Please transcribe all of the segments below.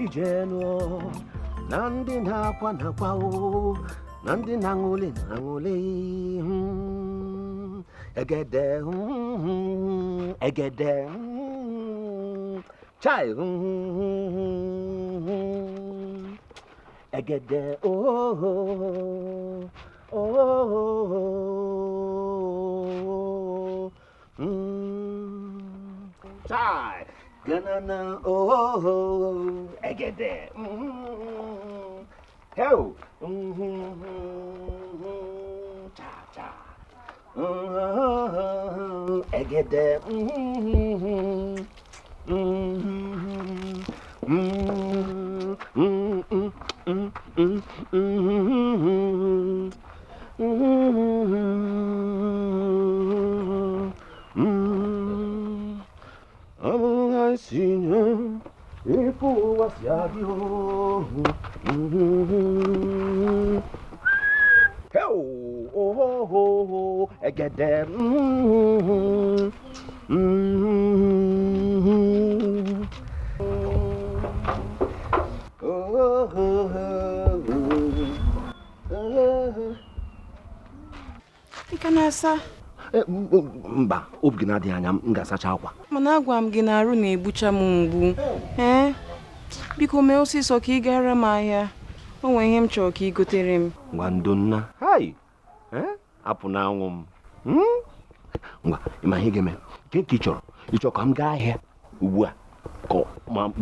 Ijeno Nandi nakwa nakwao Nandi nangule Egede Egede Chai Egede oh Chai Ganana oh Egede Hell Cha cha Egede I seen you if was you. Oh, I get them. Ikanasa. Mba, obi gị na-adịghị anya m ga-asacha akwa. Mana agwa m gị na arụ na-egbucha m mgbu. Biko mee ọsịsọ ka ị gara m ahịa. O nwere ihe m chọrọ ka ị gotere m. Ngwa ndonna. Hai. Apụ na anwụ m. Ngwa, ịma ihe ga-eme. Nke ka ị chọrọ? Ị chọrọ ka m gaa ahịa ugbu a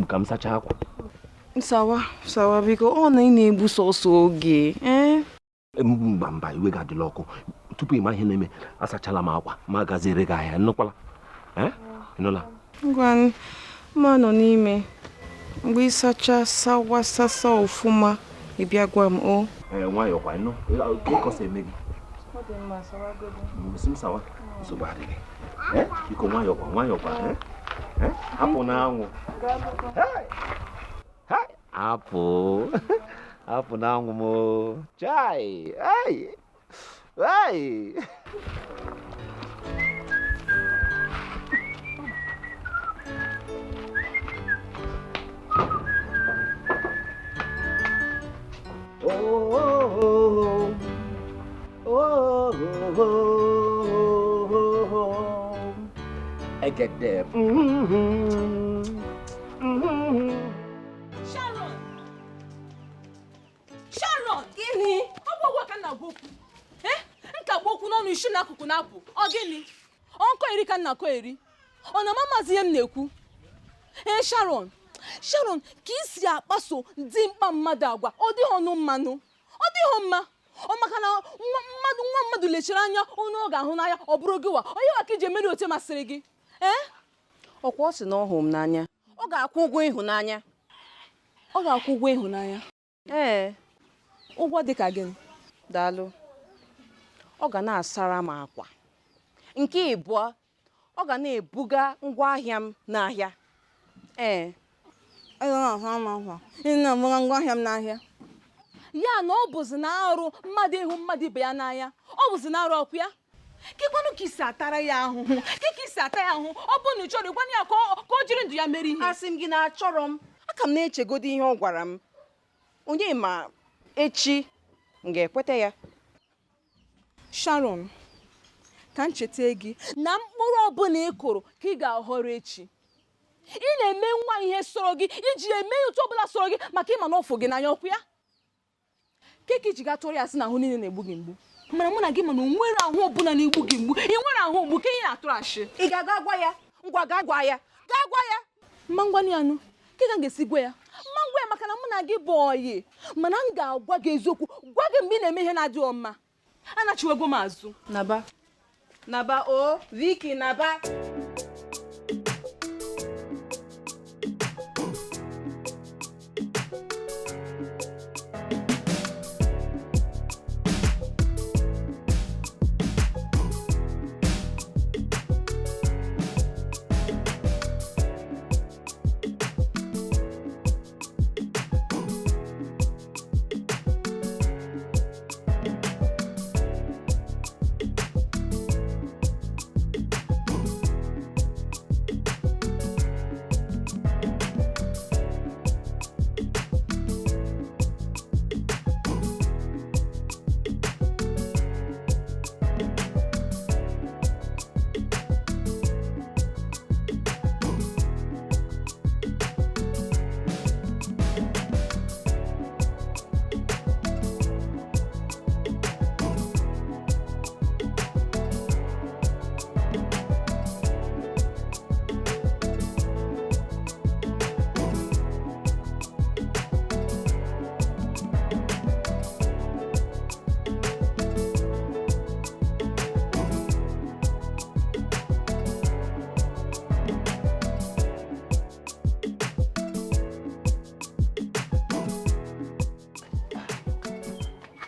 ka m sachaa akwa? Sawa biko, ọ na ị na-egbu sọsọ oge. Mba, iwe ga-adịla ọkụ. Tupu ịma ihe na-eme, asachala m akwa ma gaziere gị ahịa, nnụkwala? Ịnụla? Ngwa ma nọ n'ime. Mgbe ịsacha sasa ọfụma, ị bịa gwa m o. Nwayọọ kwa ịnụ. Ịkọsa eme gị. Ọ dị mma, sawa godo. Msim sawa. Nsogbu adịghị. Biko nwayọọ kwa. Hapụ n'anwụ. Hapụ n'anwụ m. Chai. Hey! I get there. Sharon, gini? Obo wa kana goku. Nka boku no nu na kuku na apụ. O gini? Onko eri ka na ko eri. Ona mama zi em na-ekwu. Sharon, ka isi akpaso dị mkpa mmadụ agwa. Ọ dị ọnụ mmanụ. Ọ dị ho mma. O maka na nwa mmadụ lechiri anya onye ọ ga-ahụ n'anya ọ bụrụ gị wa. Onye wa ka ije mere ote masịrị gị. Ọkwa ọ sị na ọ hụ m n'anya. Ọ ga-akwụ ụgwọ ịhụnanya. Ọ ga-akwụ ụgwọ ịhụnanya. Ụgwọ dị ka gịnị? Daalụ. Ọ ga na-asara m akwa. Nke ịbụọ, ọ ga na-ebuga ngwaahịa m n'ahịa. Ọ na-ahụ m akwa. Ị na-ebuga ngwaahịa m n'ahịa. Ya na ọ bụzi na arụ mmadụ ịhụ mmadụ ibe ya n'anya. Ọ bụzi na arụ ọkụ ya. Kekwanụ ka isi atara ya ahụhụ. Ka isi ata ya ahụhụ. Ọ bụ na ị chọrọ ịgwa ya ka o jiri ndụ ya mere ihe. Asị m gị na achọrọ m. Aka m na-echegodi ihe ọ gwara m. Onye ma echi m ga-ekweta ya. Sharon, ka m cheta gị na mkpụrụ ọbụla ị kụrụ ka ị ga-aghọrọ echi. Ị na-eme nwa ihe sọrọ gị iji eme otu ọbụla sọrọ gị maka ịma na ọfụ gị n'anya ọkụ ya. Keke iji gaa tụrụ ya sị na ahụ niile na-egbu gị mgbu. Mana mụ na gị mana o nwere ahụ ọbụla na-egbu gị mgbu. Ị nwere ahụ mgbu ka ị na-atụrụ ashị. Ị ga-aga gwa ya. Ngwa gaa gwa ya. Gaa gwa ya. Mma ngwa ya anụ. Ka ga ga-esi gwa ya. Mma ngwa ya maka na mụ na gị bụ ọyị. Mana m ga-agwa gị eziokwu. Gwa gị mgbe ị na-eme ihe na-adịghị mma. Anachiwego m azụ. Naba o, Vicky naba.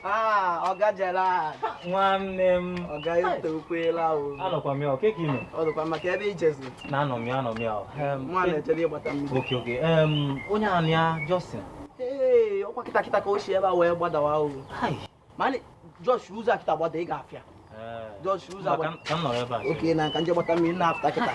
Ọga Gerald. Nwanne m. Ọga etokwela o. Anọkwa m ya o, keke ime. Ọ dịkwa maka ebe ijezi. Na-anọ m ya o. Nwa na-echere ịgbata mmiri. Okay. Onye anụ ya Justin. Ee, ọkwa kịta ka o si ebe a wee gbadawa o. Mani, Josh ụzọ a kịta gbada ị ga-afịa. Josh ụzọ a gbada. Ka m nọrọ ebe a. Okay, na ka nje gbata mmiri na-apụta kịta.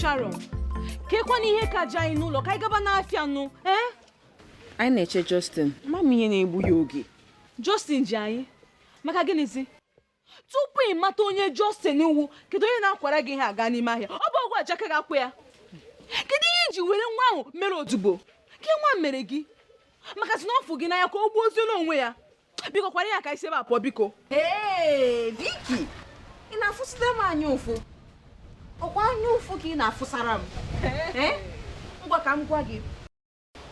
Sharon, kekwana ihe ka ji anyị n'ụlọ ka anyị gaba n'afịa nụ, Anyị na-eche Justin. Mama ihe na-egbu ya oge. Justin ji anyị maka gịnịzi? Tupu ị mata onye Justin wu, kedu onye na-akwara gị ihe aga n'ime ahịa? Ọ bụ ọgwụ ajaka ga-akwụ ya. Kedu ihe iji were nwa ahụ mere odibo? Ke nwa mere gị? Maka si n'ọfụ gị n'anya ka o gbuo ozi n'onwe ya. Biko kwara ya ka isi ebe a pụọ biko. Vicky, ị na-afụsịda m anya ụfụ. Ọkwa anya ụfụ ka ị na-afụsara m. Ngwa ka m gwa gị.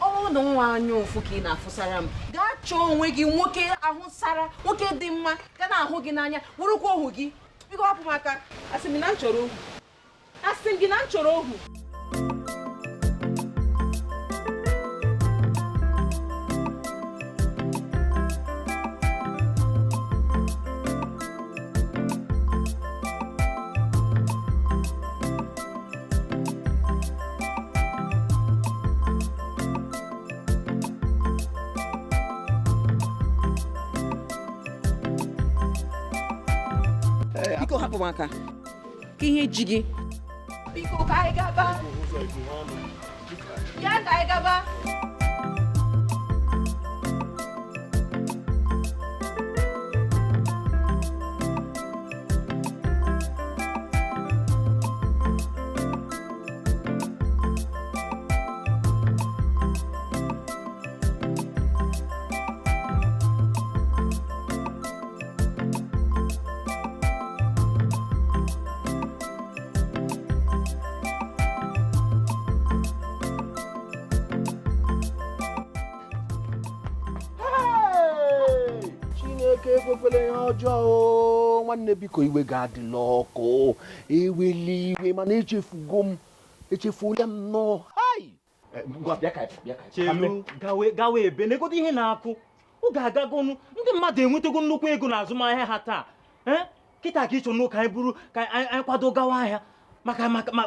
Ọ na nwa anya ụfụ ka ị na-afụsara m. Gaa chọọ onwe gị nwoke ahụ sara, nwoke dị mma, ka na-ahụ gị n'anya, wụrụkwa ohu gị. Biko hapụ m aka. Asị m na m chọrọ ohu. Asị m gị na m chọrọ ohu. Biko hapụ m aka. Ka ihe ji gị. Biko ka anyị gaba. Ya ka anyị gaba. Ekwefele ihe ọjọọ nwanne biko iwe ga-adịla ọkụ eweli iwe mana echefuola m nnọọ. Chelu gawa ebe na-egodo ihe na-akụ oge agagonu ndị mmadụ enwetago nnukwu ego na azụmahịa ha taa kịta ka ịchọ n'ụka anyị buru ka anyị kwado gawa ahịa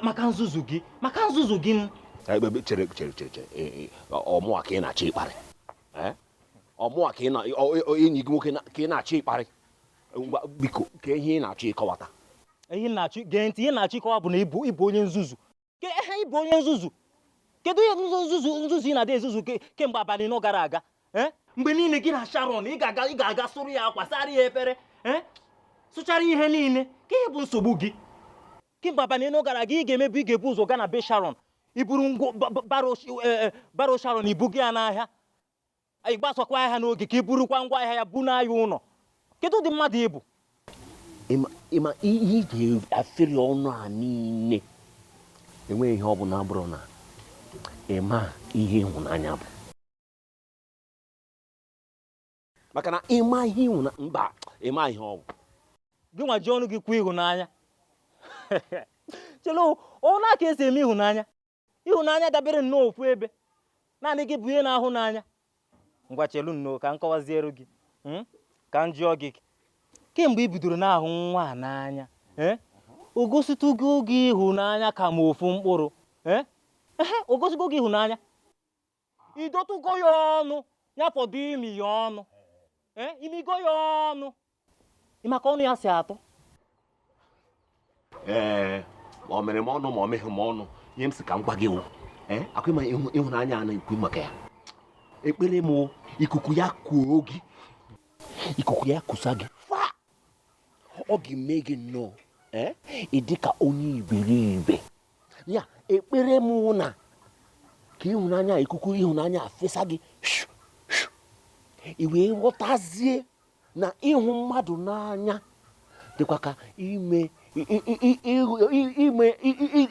maka nzuzu gị m. Chere ọmụwa ka ị na-achọ ịkparị ọmụwa ka enyi gị nwoke ka ị na-achọ ịkparị biko ka ihe ị na-achọ ịkọwata. Gee ntị, ihe na-achọ ịkọwa bụ na ịbụ onye nzuzu. Ịbụ onye nzuzu kedu ihe nzuzu ị na-adị ezuzu kemgbe abalị nọ gara aga mgbe niile gị na Sharon ị ga-aga sụrụ ya akwa sara ya efere sụchara ihe niile ka ihe bụ nsogbu gị kemgbe abalị nọ gara aga ị ga-emebu ị ga-ebu ụzọ gaa na be Sharon iburu baro Sharon ibu gị ya n'ahịa ịgbasakwa ahịa n'oge ka i burukwa ngwa ahịa ya bu n'ahịa ụlọ. Kedu ụdị mmadụ ịbụ? Ịma ihe iji afere ọnụ a niile enweghị ihe ọ bụla bụrụ na ịma ihe ịhụnanya bụ. Maka na ịma ihe ịma ihe ọ bụ. Gị nwa ji ọnụ gị kwuo ịhụnanya. Chelo, ọ na-aka esi eme ịhụnanya dabere nnọọ ofu ebe. Naanị gị bụ ihe na-ahụ n'anya. Ngwa chelu nnọọ ka m kọwaziere gị ka m jụọ gị kemgbe ị bidoro na-ahụ nwa n'anya o gositugo gị ịhụnanya ka ma ofu mkpụrụ o gosigo gị ịhụnanya idọtụgo ya ọnụ ya fọdụ imi ya ọnụ imigo ya ọnụ ịmaka ọnụ ya si atọ. O mere m ọnụ ma o meghị m ọnụ ihe m si ka m gwa gị akwa ịma ịhụnanya a na-ekwu maka ya ekpere m ikuku ya kuo gị ikuku ya kusa gị fa ọ ga-eme gị nnọọ ịdị ka onye iberibe ya ekpere m na ka ịhụnanya ikuku ịhụnanya afesa gị i wee ghọtazie na ịhụ mmadụ n'anya dịkwa ka ime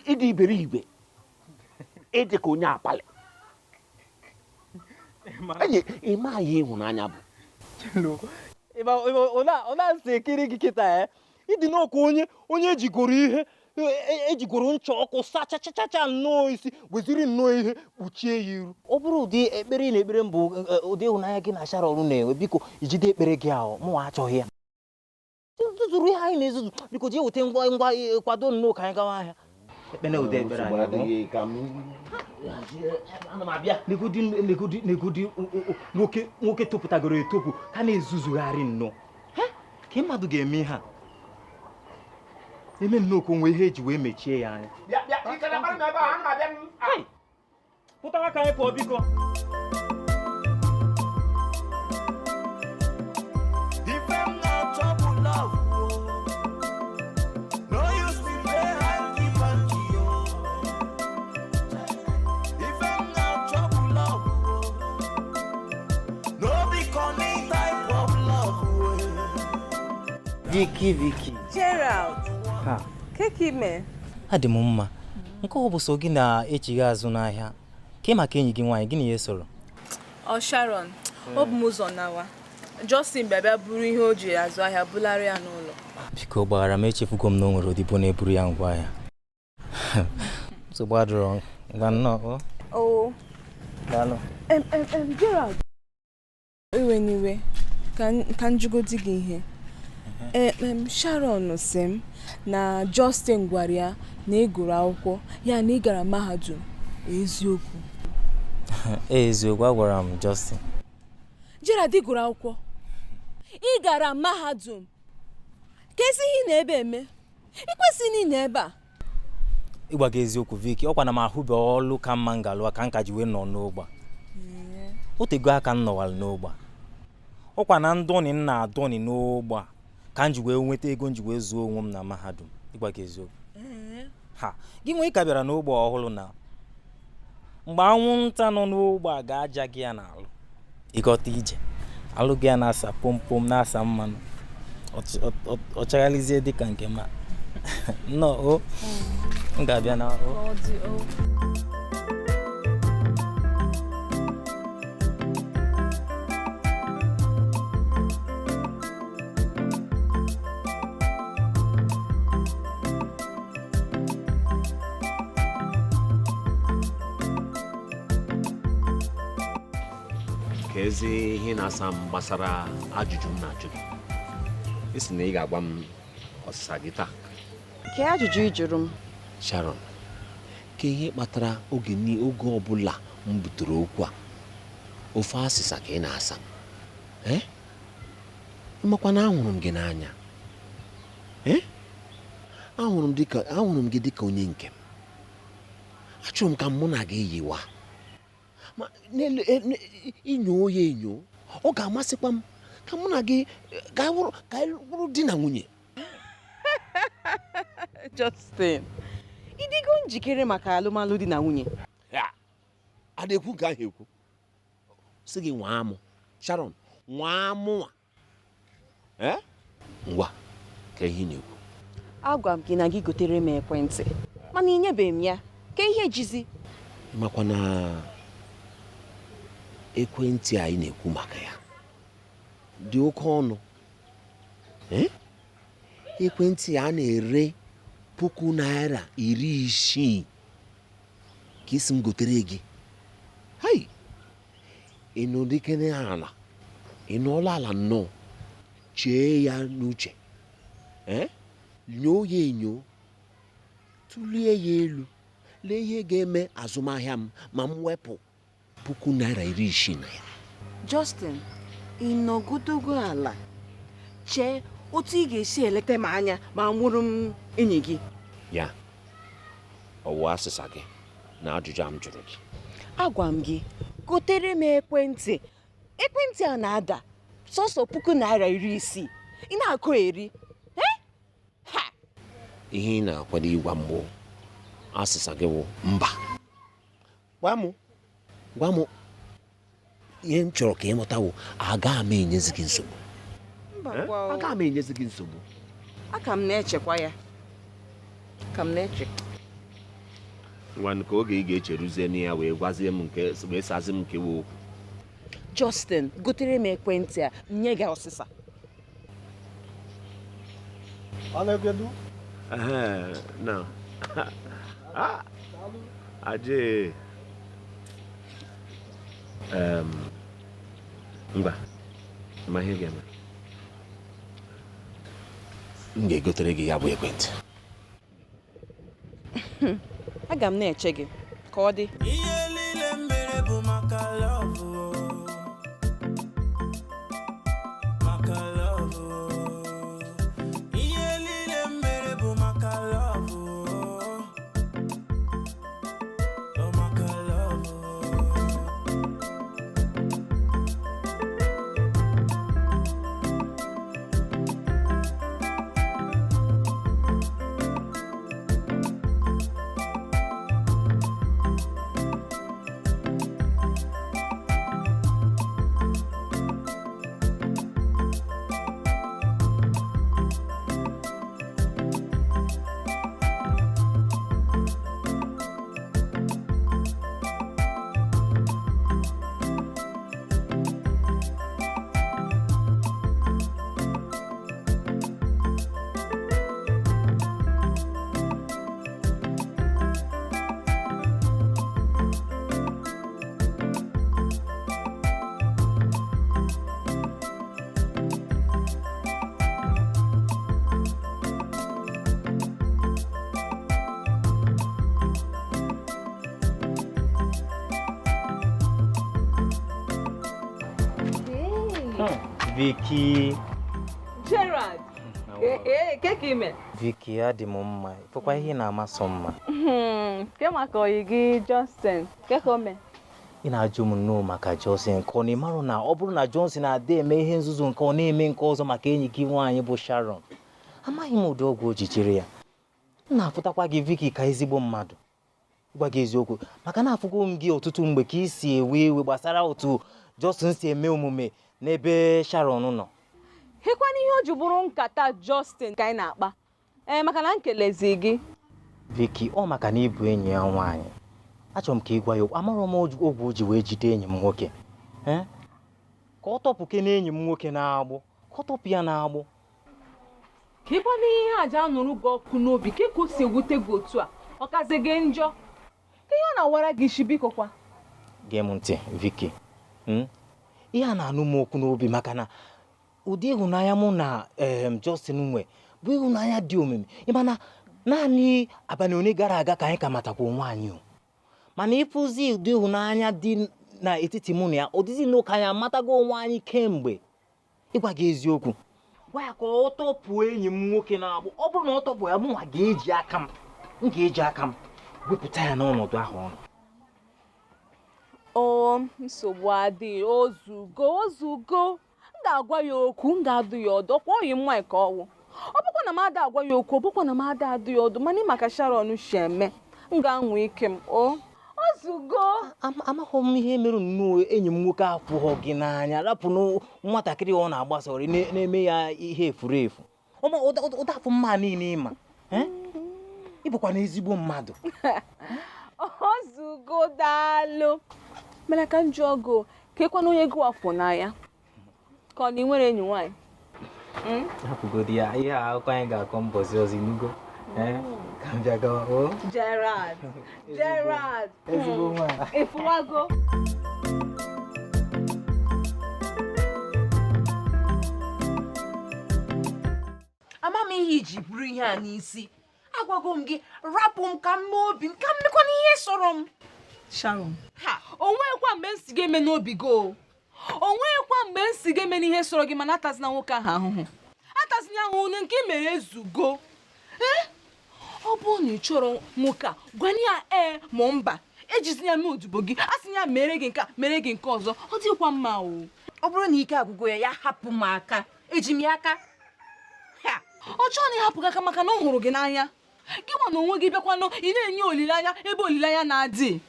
ịdị iberibe ịdị ka onye abalị ịma ihe ịhụnanya bụ ọ na-asị ekiri gị kịta ịdị n'ọkụ onye ejigoro ihe ejigoro ncha ọkụ sachachacha nnọọ isi weziri nnọọ ihe kpuchie ya iru ọ bụrụ ụdị ekpere ị na-ekpere mbụ ụdị ịhụnanya gị na Sharon na-enwe biko ijide ekpere gị ahụ mụ achọghị ya zụrụ ihe anyị na-ezuzu biko jee weta ngwa kwado nnọọ ka anyị gawa ahịa ekpere ụdị ekpere negodi nwoke topụtagoro etopu ha na-ezuzugharị nnọọ ka mmadụ ga-eme ha eme nnọọ ka onwe ihe eji wee mechie ya anya pụtawa ka anyị pụọ biko Vicky. Gerald. Ha. Keke ime. Adị m mma. Nke ọ bụ so gị na-echighi azụ n'ahịa. Ka maka enyi gị nwaanyị gị na ihe soro. Sharon, ọ bụ m ụzọ nawa. Justin bịa buru ihe o ji azụ ahịa bularị ya n'ụlọ. Biko gbaghara m echefugo m na o nwere odibo na-eburu ya ngwa ahịa. Nsogbu adịrọ ngwa nnọọ. Oh. Daalụ. Gerald. Iwe n'iwe ka njugodi gị ihe. Sharon sị m na Justin gwara ya na ị gụrụ akwụkwọ ya na ị gara mahadum. Eziokwu? Eziokwu, agwara m Justin. Gerald, ị gụrụ akwụkwọ, ị gara mahadum, ka ezi ihe na-ebe eme ị kwesịghị na ebe a. Ịgwa gị eziokwu Vicky, ọkwa na m ahụbe ọlụ ka mma ngalụa ka nka ji wee nọ n'ụgba. Otego aka m nọwara n'ụgba. Ọkwa na ndọni m na-adọni n'ụgba ka m ji wee nweta ego m ji wee zuo onwe m na mahadum. Ịgwa gị eziokwu. Ha, gị nwee ka bịara n'ụgba ọhụrụ na mgbe anwụnta nọ n'ụgba ga-aja gị ya n'alụ ịgọta ije alụ gị ya na-asa pompom na-asa mmanụ ọ chaghalizie dịka nke ma nnọọ m ga-abịa na ezi ihe na-asa m gbasara ajụjụ m na-ajụ gị. Isi na ị ga-agwa m ọsịsa gị taa. Ke ajụjụ ị jụrụ m? Sharon, ka ihe kpatara oge ọbụla m butere okwu a ofe asịsa ka ị na-asa m? Ịmakwa na ahụrụ m gị n'anya. Ahụrụ m gị dịka onye nke m. Achọrọ m ka mụ na gị yiwa. Ma inyo ya enyo ọ ga-amasịkwa m ka mụ na gị ka anyị bụrụ di na nwunye. Justin, ị dịgo njikere maka alụmalụ di na nwunye? A na-ekwu nke ahụ ekwu sị gị nwaa mụ Sharon, nwaa mụnwa. Ngwa ka ihe na-ekwu. Agwa m gị na gị gotere m ekwentị mana ị nyebeghị m ya. Ka ihe jizi? Ịmakwa na ekwentị anyị na-ekwu maka ya dị oke ọnụ. Ekwentị a na-ere ₦60,000 ka isi m gotere gị. Ịnụ dikene ala ịnụọla ala nnọọ chee ya n'uche, nyoo ya enyo, tụlie ya elu, lee ihe ga-eme azụmahịa m ma m wepụ ₦60,000 na ya. Justin, ị nọgodogo ala chee otu ị ga-esi eleta m anya ma nwụrụ m enyi gị. Ya ọwụ asịsa gị na ajụjụ a m jụrụ gị. Agwa m gị gotere m ekwentị a na-ada sọsọ ₦60,000 ị na-akọ eri ihe ị na-akwado ịgwa mbụ asịsa gị wụ mba. Gwa m ihe m chọrọ ka ị mụta wụ agaghị m enyezi gị nsogbu. Agaghị m enyezi gị nsogbu. Aka m na-echekwa ya. Ka m na-eche. Nwanne ka oge ị ga-echeruzie na ya wee gwazie m nke wee sazi m nke wụ okwu. Justin, gotere m ekwentị a nye gị ọsịsa. No. Aje. Ngwa. Ma ihe ga-eme. M ga-egotere gị ya bụ ekwentị. Aga m na-eche gị ka ọ dị. Ihe niile mere bụ maka love. Maka love. Ihe niile mere bụ maka love. Oh, maka love. Vicky. Gerard. Keke ime. Vicky, adị m mma. Fụkwa ihe na-amasị mma. Ke maka oyi gị Justin. Keke ome. Ị na-ajụ m nnọọ maka Justin ka ọ na-emarụ na ọ bụrụ na Johnson na-ada eme ihe nzuzu nke ọ na-eme nke ọzọ maka enyi gị nwaanyị bụ Sharon. Amaghị m ụdị ọgwụ o ji jiri ya. M na-afụtakwa gị Vicky ka ezigbo mmadụ. Gwa gị eziokwu maka na afụgo m gị ọtụtụ mgbe ka ị si ewe iwe gbasara otu Justin si eme omume n'ebe Sharon nọ. Hekwana ihe o ji bụrụ nkata Justin ka anyị na-akpa. Maka na nkelezi gị. Vicky, ọ maka na ịbụ enyi ya nwaanyị. Achọrọ m ka ị gwa ya okwu. Amarọ m ogwu o ji wee jide enyi m nwoke. Ka ọ tọpụke na enyi m nwoke na-agbụ. Ka ọ tọpụ ya na-agbụ. Ka ịkwana ihe aja anụrụ gị ọkụ n'obi ka o si ewute gị otu a. Ọ kazi gị njọ. Ka ihe ọ na-awara gị isi biko kwa. Gee m ntị, Vicky. Ihe a na-anụ m okwu n'obi maka na ụdị ịhụnanya mụ na Justin nwe bụ ịhụnanya dị omimi. Ịmana naanị abalị one gara aga ka anyị ka matakwa onwe anyị. Mana ịfụzi ụdị ịhụnanya dị n'etiti mụ na ya, ọdịzi n'ụka anyị amatago onwe anyị kemgbe. Ịgwa gị eziokwu, gwa ya ka ọ tọpụ enyi m nwoke na-agbụ. Ọ bụrụ na ọ tọpụ ya, mụnwa ga-eji aka m wepụta ya n'ọnọdụ ahụ ọnụ. Nsogbu adịghị. Ozugo. M ga-agwa ya okwu, m ga-adụ ya ọdụ. Ọkwa oyi nwa ka ọwụ. Ọ bụkwa na m ada agwa ya okwu, ọ bụkwa na m ada adụ ya ọdụ. Mana maka Sharon si eme, m ga-anwụ ike m. Ozugo. Amaghị m ihe mere nnọọ enyi m nwoke afụghọ gị n'anya. Rapụ nwatakịrị ọ na-agbasa ọrị na-eme ya ihe efuru efu. Ụdafụ mma niile ịma. Ị bụkwa na ezigbo mmadụ. Ozugo daalụ. Mere ka njọ ọgụ ka ekwana onye gị wafọ n'anya ka ọ na ị nwere enyi nwaanyị. Hapụgodi ya, ihe akụkọ anyị ga-akọ mbọsị ọzọ inugo. Ka m bịa gawa. Gerard. Ezigbo nwa. Ịfụwago. Ama m ihe iji buru ihe a n'isi. Agwago m gị rapụ m ka m mee obi m ka m mekwana ihe sọrọ m. Sharon. Onwekwa mgbe m si ga-eme n'obi gị. Onwekwa mgbe m si ga-eme n'ihe sọrọ gị mana atazina nwoke ahụ ahụhụ. Atazina ahụhụ nke mere ezugo. Ọ bụrụ na ị chọrọ nwoke a, gwanye ya ma mba. Ejizina m odibo gị, asị ya mere gị nke a, mere gị nke ọzọ. Ọ dịkwa mma o. ọ bụrụ na ike agwụgo ya hapụ m aka eji m ya aka ọ chọọ na ịhapụ gị aka maka na ọ hụrụ gị n'anya gị nwa na onwe gị bịakwanụ ị na-enye olileanya ebe olileanya na-adị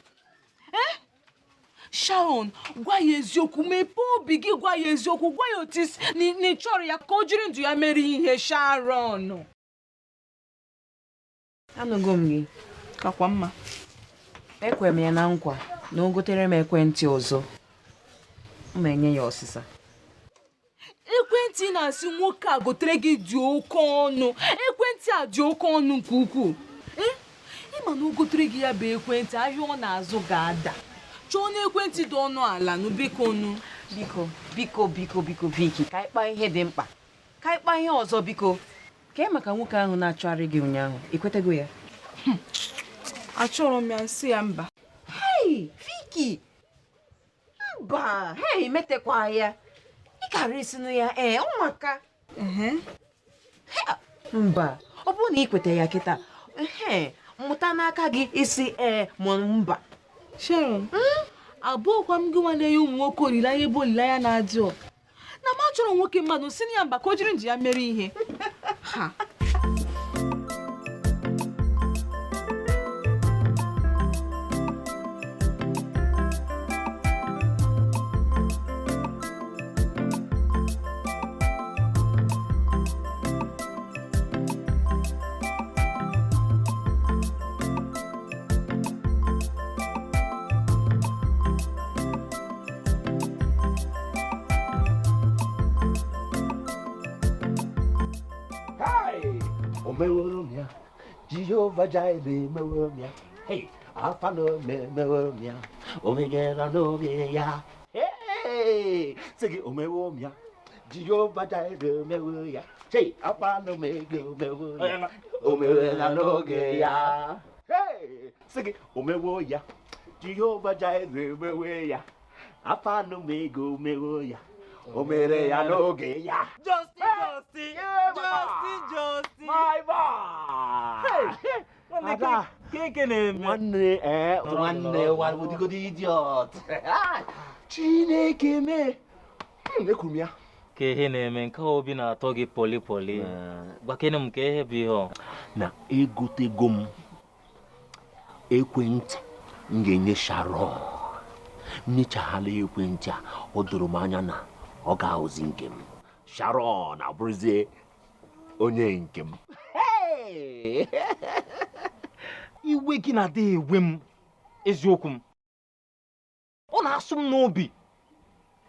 Sharon, gwa ya eziokwu, mepee obi gị, gwa ya eziokwu, gwa ya otu na ị chọrọ ya ka o jiri ndụ ya mere ihe. Sharon, anụgo m gị, kakwa mma. Ekwe m ya na nkwa na o gotere m ekwentị ọzọ, m enye ya ọsịsa. Ekwentị na-asị nwoke a gotere gị dị oke ọnụ. Ekwentị a dị oke ọnụ nke ukwuu. Ịma na o gotere gị ya bụ ekwentị, ahịa ọ na-azụ ga-ada. Chọọ na ekwentị dị ọnụ ala nụ, biko nụ. Biko Vicky, ka anyị kpaa ihe dị mkpa. Ka anyị kpaa ihe ọzọ biko. Kee maka nwoke ahụ na-achọgharị gị ụnyaahụ, ikwetego ya? Achọrọ m ya, nsị ya mba. Hey, Vicky! Mba, metekwa ya. Ị karịrị isinụ ya, ụmụaka. Mba, ọ bụrụ na ị kweta ya kịta, mmụta n'aka gị isi ma mba. Sharon, abụọkwa m gị nwa na-enye ụmụ nwoke olileanya ebe olileanya na-adị na m achọrọ nwoke mmadụ si na ya mba ka o jiri nji ya mere ihe. Mewomia, Jehovah Jireh, Mewomia. Hey, Alpha no Mewomia, Omega no ya. Hey, say Omewomia, Jehovah Jireh, Mewomia. Hey, Alpha no Mewomia, Omega no ya. Hey, say Omewoya, Jehovah Jireh, Mewomia. Alpha no Mewomia. Omere ya n'oge ya. Justin. My boy. Ada. Keke na-eme. Nwanne wadịgodi idiot. Chineke me. Ekwuru m ya. Ka ihe na-eme nke obi na-atọ gị poli. Gbakene m ka ihe bụ ihe na egotego m ekwentị m ga-enye Sharon. Nnyechaghala ekwentị a, o doro m anya na ọ ga-ahụzi nke m. Sharon abụrụzie onye nke m. Iwe gị na-adị ewe m, eziokwu m. Ọ na-asụ m n'obi.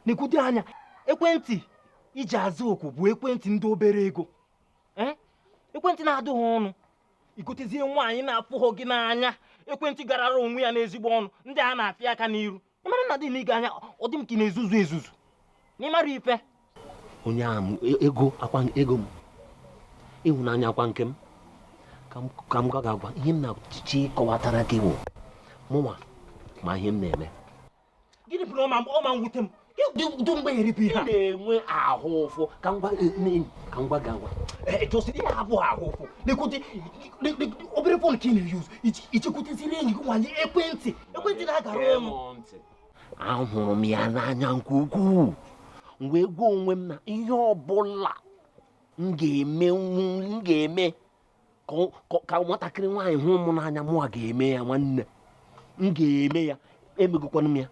N'ekwute anya, ekwentị iji azụ oku bụ ekwentị ndị obere ego. Ekwentị na-adịghị ọnụ. Igotezie nwaanyị na-afụghọ gị n'anya, ekwentị garara onwe ya n'ezigbo ọnụ, ndị a na-afịa aka n'iru. Ịmara na dị n'ịga anya, ọ dị m ka na-ezuzu. N'ịmara ife. Onye ahụ ego m. Ịhụnanya akwa nke m. Ka m ga-agwa ihe m na-achịchị kọwatara gị wụ. Mụnwa ma ihe m na-eme. Gịnị bụ na ọma mwute m? Du mgbe eribu ihe a na-enwe ahụ ụfụ ka m gwa gị agwa. Josi ihe abụọ ahụ ụfụ. N'ekwute obere fon ka ị na-eyuzu ichekwuteziri enyi gị nwanyị ekwentị na-agara ọnụ. Ahụrụ m ya n'anya nke ukwuu. Mgbe gwa onwe m na ihe ọbụla m ga-eme ka nwatakịrị nwaanyị hụ m n'anya, mụ ga-eme ya nwanne. M ga-eme ya, emegokwana m ya.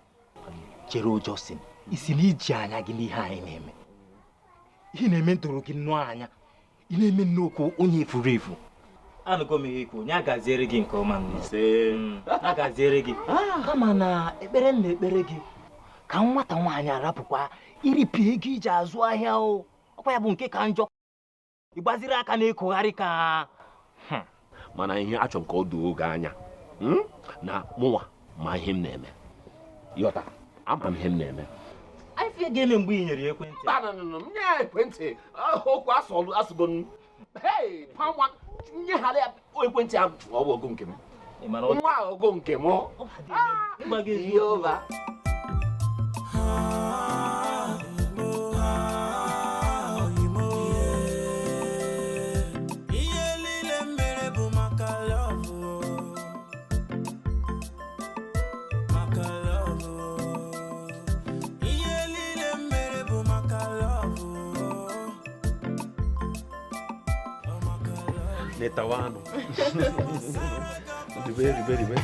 Chere Justin, isi na iji anya gị n'ihe anyị na-eme. Ihe na-eme ntoro gị nnọọ anya. Ị na-eme nnukwu onye efuru efu. Anụgo m ihe ikwu, onye agaziere gị nke ọma n'ise. Agaziere gị. Kama na ekpere m na-ekpere gị ka nwata nwaanyị arapụkwa iripịa ego iji azụ ahịa o. Ọkwa ya bụ nke ka njọ. Ịgbaziri aka na-ekogharị ka mana ihe achọ m ka ọ doo oge anya na mụnwa ma ihe m na-eme. Yọta, ama m ihe m na-eme. Anyị fie ga-eme mgbe ị nyere ya ekwentị. Nye ekwentị okwu asụgo m. Panwa nyeghara ya ekwentị ahụ, ọ bụ ogo nke m. Nwa ogo nke m. Ihe ova. Maka love, Netawano. Ribe.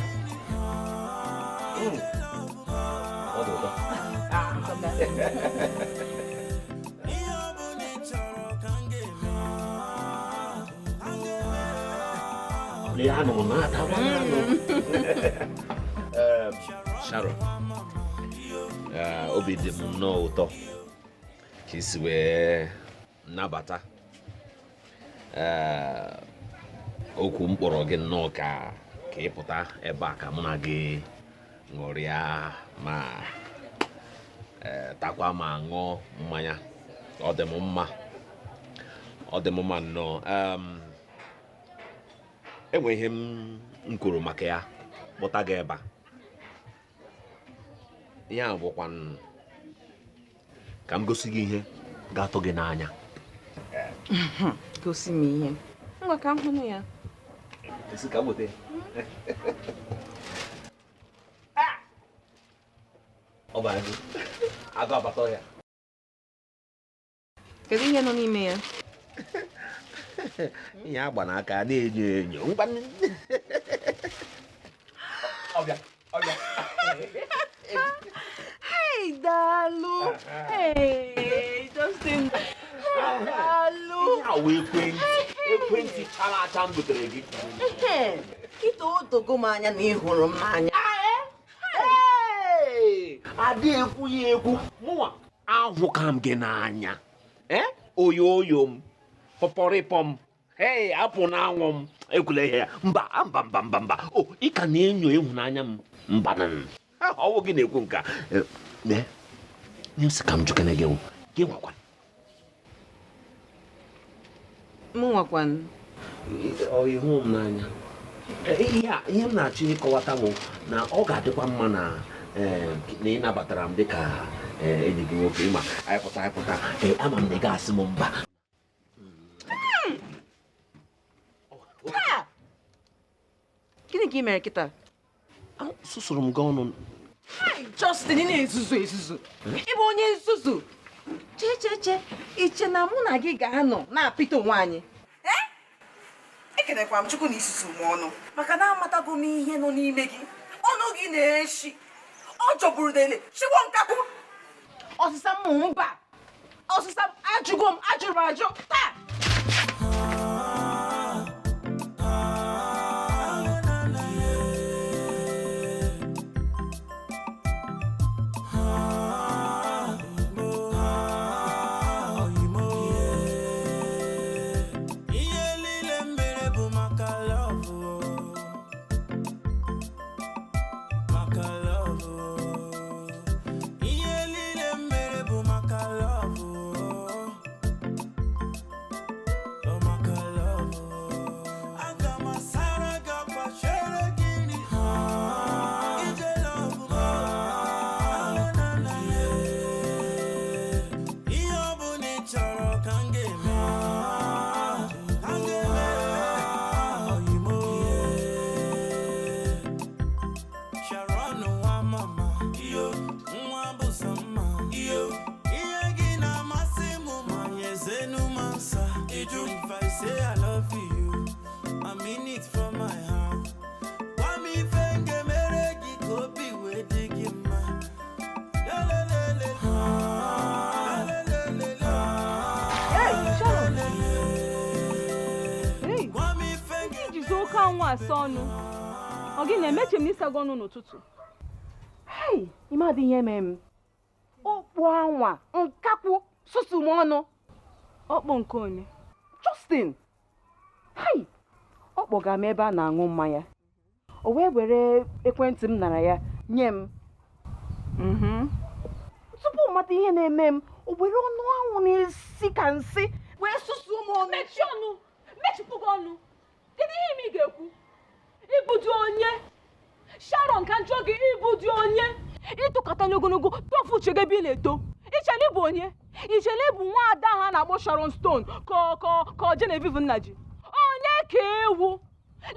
Sharon, obi dị m nnọọ ụtọ ka isi wee nabata okwu m kpọrọ gị nnọọ ka ị pụta ebe a ka mụ na gị ṅụrịa ma takwa ma ṅụọ mmanya. Ọ dị m mma nnọọ. Enwe ihe m kwuru maka ya kpọta gị ebe a. Ihe a bụkwa ka m gosi gị ihe ga-atụ gị n'anya. Gosi m ihe. Ngwa ka m hụ ya. Esi ka bote. Ọ bụ anyị. Agụ abata ọhịa. Kedu ihe nọ n'ime ya? Ihe agba n'aka na-enyo enyo. Ọbịa. Hey, Dalu. Hey, Justin. Dalu. Awo ekwentị chara acha m butere gị. Kita otogo m anya na ị hụrụ m n'anya. Ada ekwu ya ekwu. Mụnwa ahụka m gị n'anya. Oyo m. Pọpọrịpọ m. Hey, apụ n'anwụ m. Ekwule ihe ya. Mba. Ị ka na-enyo ịhụnanya m. Mba. Ọwụ gị na-ekwu nka. Nye sị ka m jụkene gị gị nwakwan. M nwakwan. Ịhụ m n'anya. Ihe m na-achọ ịkọwata m na ọ ga-adịkwa mma na ị nabatara m dịka enyi gị nwoke. Ma anyị pụta ama m na ị ga-asị m mba. Gịnị ka ị mere kịta? Susuru m gị ọnụ. Justin, ị na-ezuzu. Ị bụ onye nzuzu. Che. Iche na mụ na gị ga-anọ na-apịta onwe anyị. Ekenekwa m Chukwu na isusu m ọnụ maka na amatago m ihe nọ n'ime gị. Ọnụ gị na-eshi. Ọ jọgburu dele. Chigbo nkakwu. Ọsịsa m mba. Ọsịsa m ajụrụ m ajụ. Taa. Ọnụ ọ gị na-emeche m n'ịsago ọnụ n'ụtụtụ. Hey, ime adị ihe mee m. Okpu anwa nkakwu susu m ọnụ. Ọkpọ nke onye? Justin. Hey, ọ kpọga m ebe a na-aṅụ mmanya. O wee were ekwentị m nara ya nye m. Tupu mata ihe na-eme m, o were ọnụ anwụ na-esi ka nsị wee susu m ọnụ. Mechie ọnụ, mechipụ gị ọnụ. Kedu ihe ị ga-ekwu? Ịbụdị onye? Sharon ka njọ gị ịbụdị onye? Ịtụkọta n'ogologo tofu uche gị ebe ị na-eto. Ichele ịbụ onye? Ichele ịbụ nwa ada ha na-akpọ Sharon Stone ka Genevieve Nnaji. Onye ka ewu?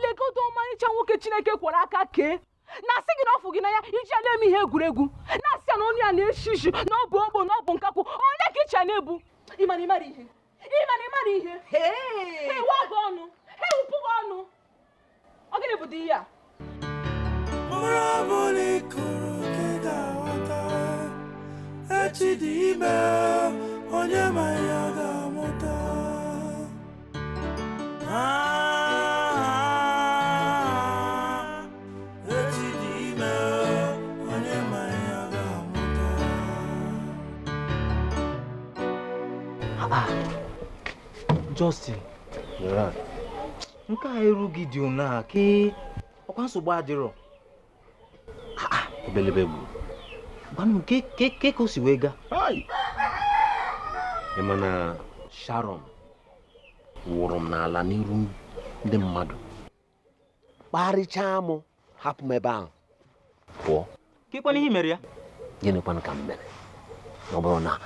Legodo ọmarịcha nwoke Chineke kwara aka kee. Na-asị gị n'ọfụ gị n'anya ichele eme ihe egwuregwu. Na-asị ya na onye a na-eshi ishi na ọ bụ ogbo na ọ bụ nkakwu. Onye ka iche na-ebu? Ịmara ihe. Ịmara ihe. Ewa gị ọnụ. ewupụghị ọnụ ọ gịnị bụ di ya echi dị ime onye ma ya ga-amụta echi dị ime onye ma ya ga-amụta Justin, nke a erughị dị ụna ka ọkwa nsogbu adịrọ. Ebelebe bụ gbanụ ke ka o si wee gaa. Ị ma na Sharon wụrụ m n'ala n'iru ndị mmadụ kparịchaa m hapụ m ebe ahụ pụọ. Kekwana ihe mere ya? Gịnịkwanụ ka m mere? Ọ bụrụ na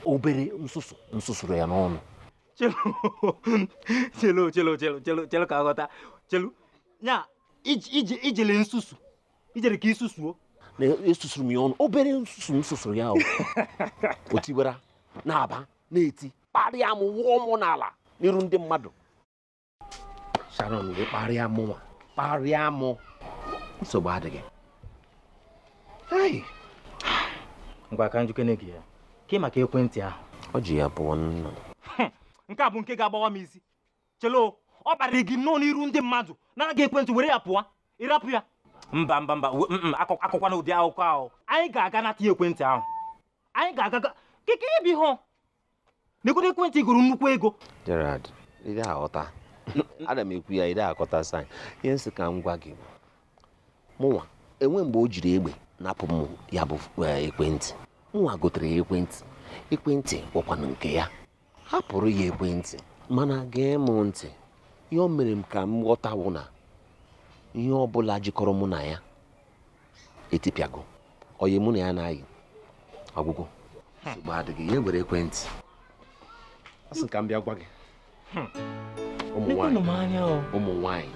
obere nsusuru ya n'ọnụ. Chelo ka aghọta. Chelo nya ijele nsusu ijere ka isusuo na esusuru m ya ọnụ obere nsusuru ya o tiwara na-aba na-eti kparịa m wụọ m n'ala n'iru ndị mmadụ. Sharon gị kparịa m nsogbu adịghị. Ngwa ka njikene gị ya ka maka ekwentị ahụ Ọ ji ya pụọ nna. nke a bụ nke ga-agbawa m isi. Chelo ọ kparịrị gị nnọọ n'iru ndị mmadụ nara gị ekwentị were ya pụọ ịrapụ ya. Mba akụkwa na ụdị akụkọ ahụ anyị ga-aga nata ekwentị ahụ. Anyị ga-aga keke ihe bụ ihe n'ekwentị ekwentị gụrụ nnukwu ego. Gerard, ị dị aghọta. Ana m ekwu ya ị dị akọta saị. Ihe nsị ka m gwa gị mụnwa enwe mgbe o jiri egbe napụ m ya bụ ekwentị. Mụnwa gotere ya ekwentị gwakwana nke ya hapụrụ ya ekwentị mana gee m ntị. Ihe o mere m ka m ghọtawo na ihe ọbụla jikọrọ mụ na ya etipịago. Oyi mụ na ya na-ayị ọgwụgwụ nsogbu adịghị ya were ekwentị. Asị ka m bịa gwa gị ụmụ nwanyị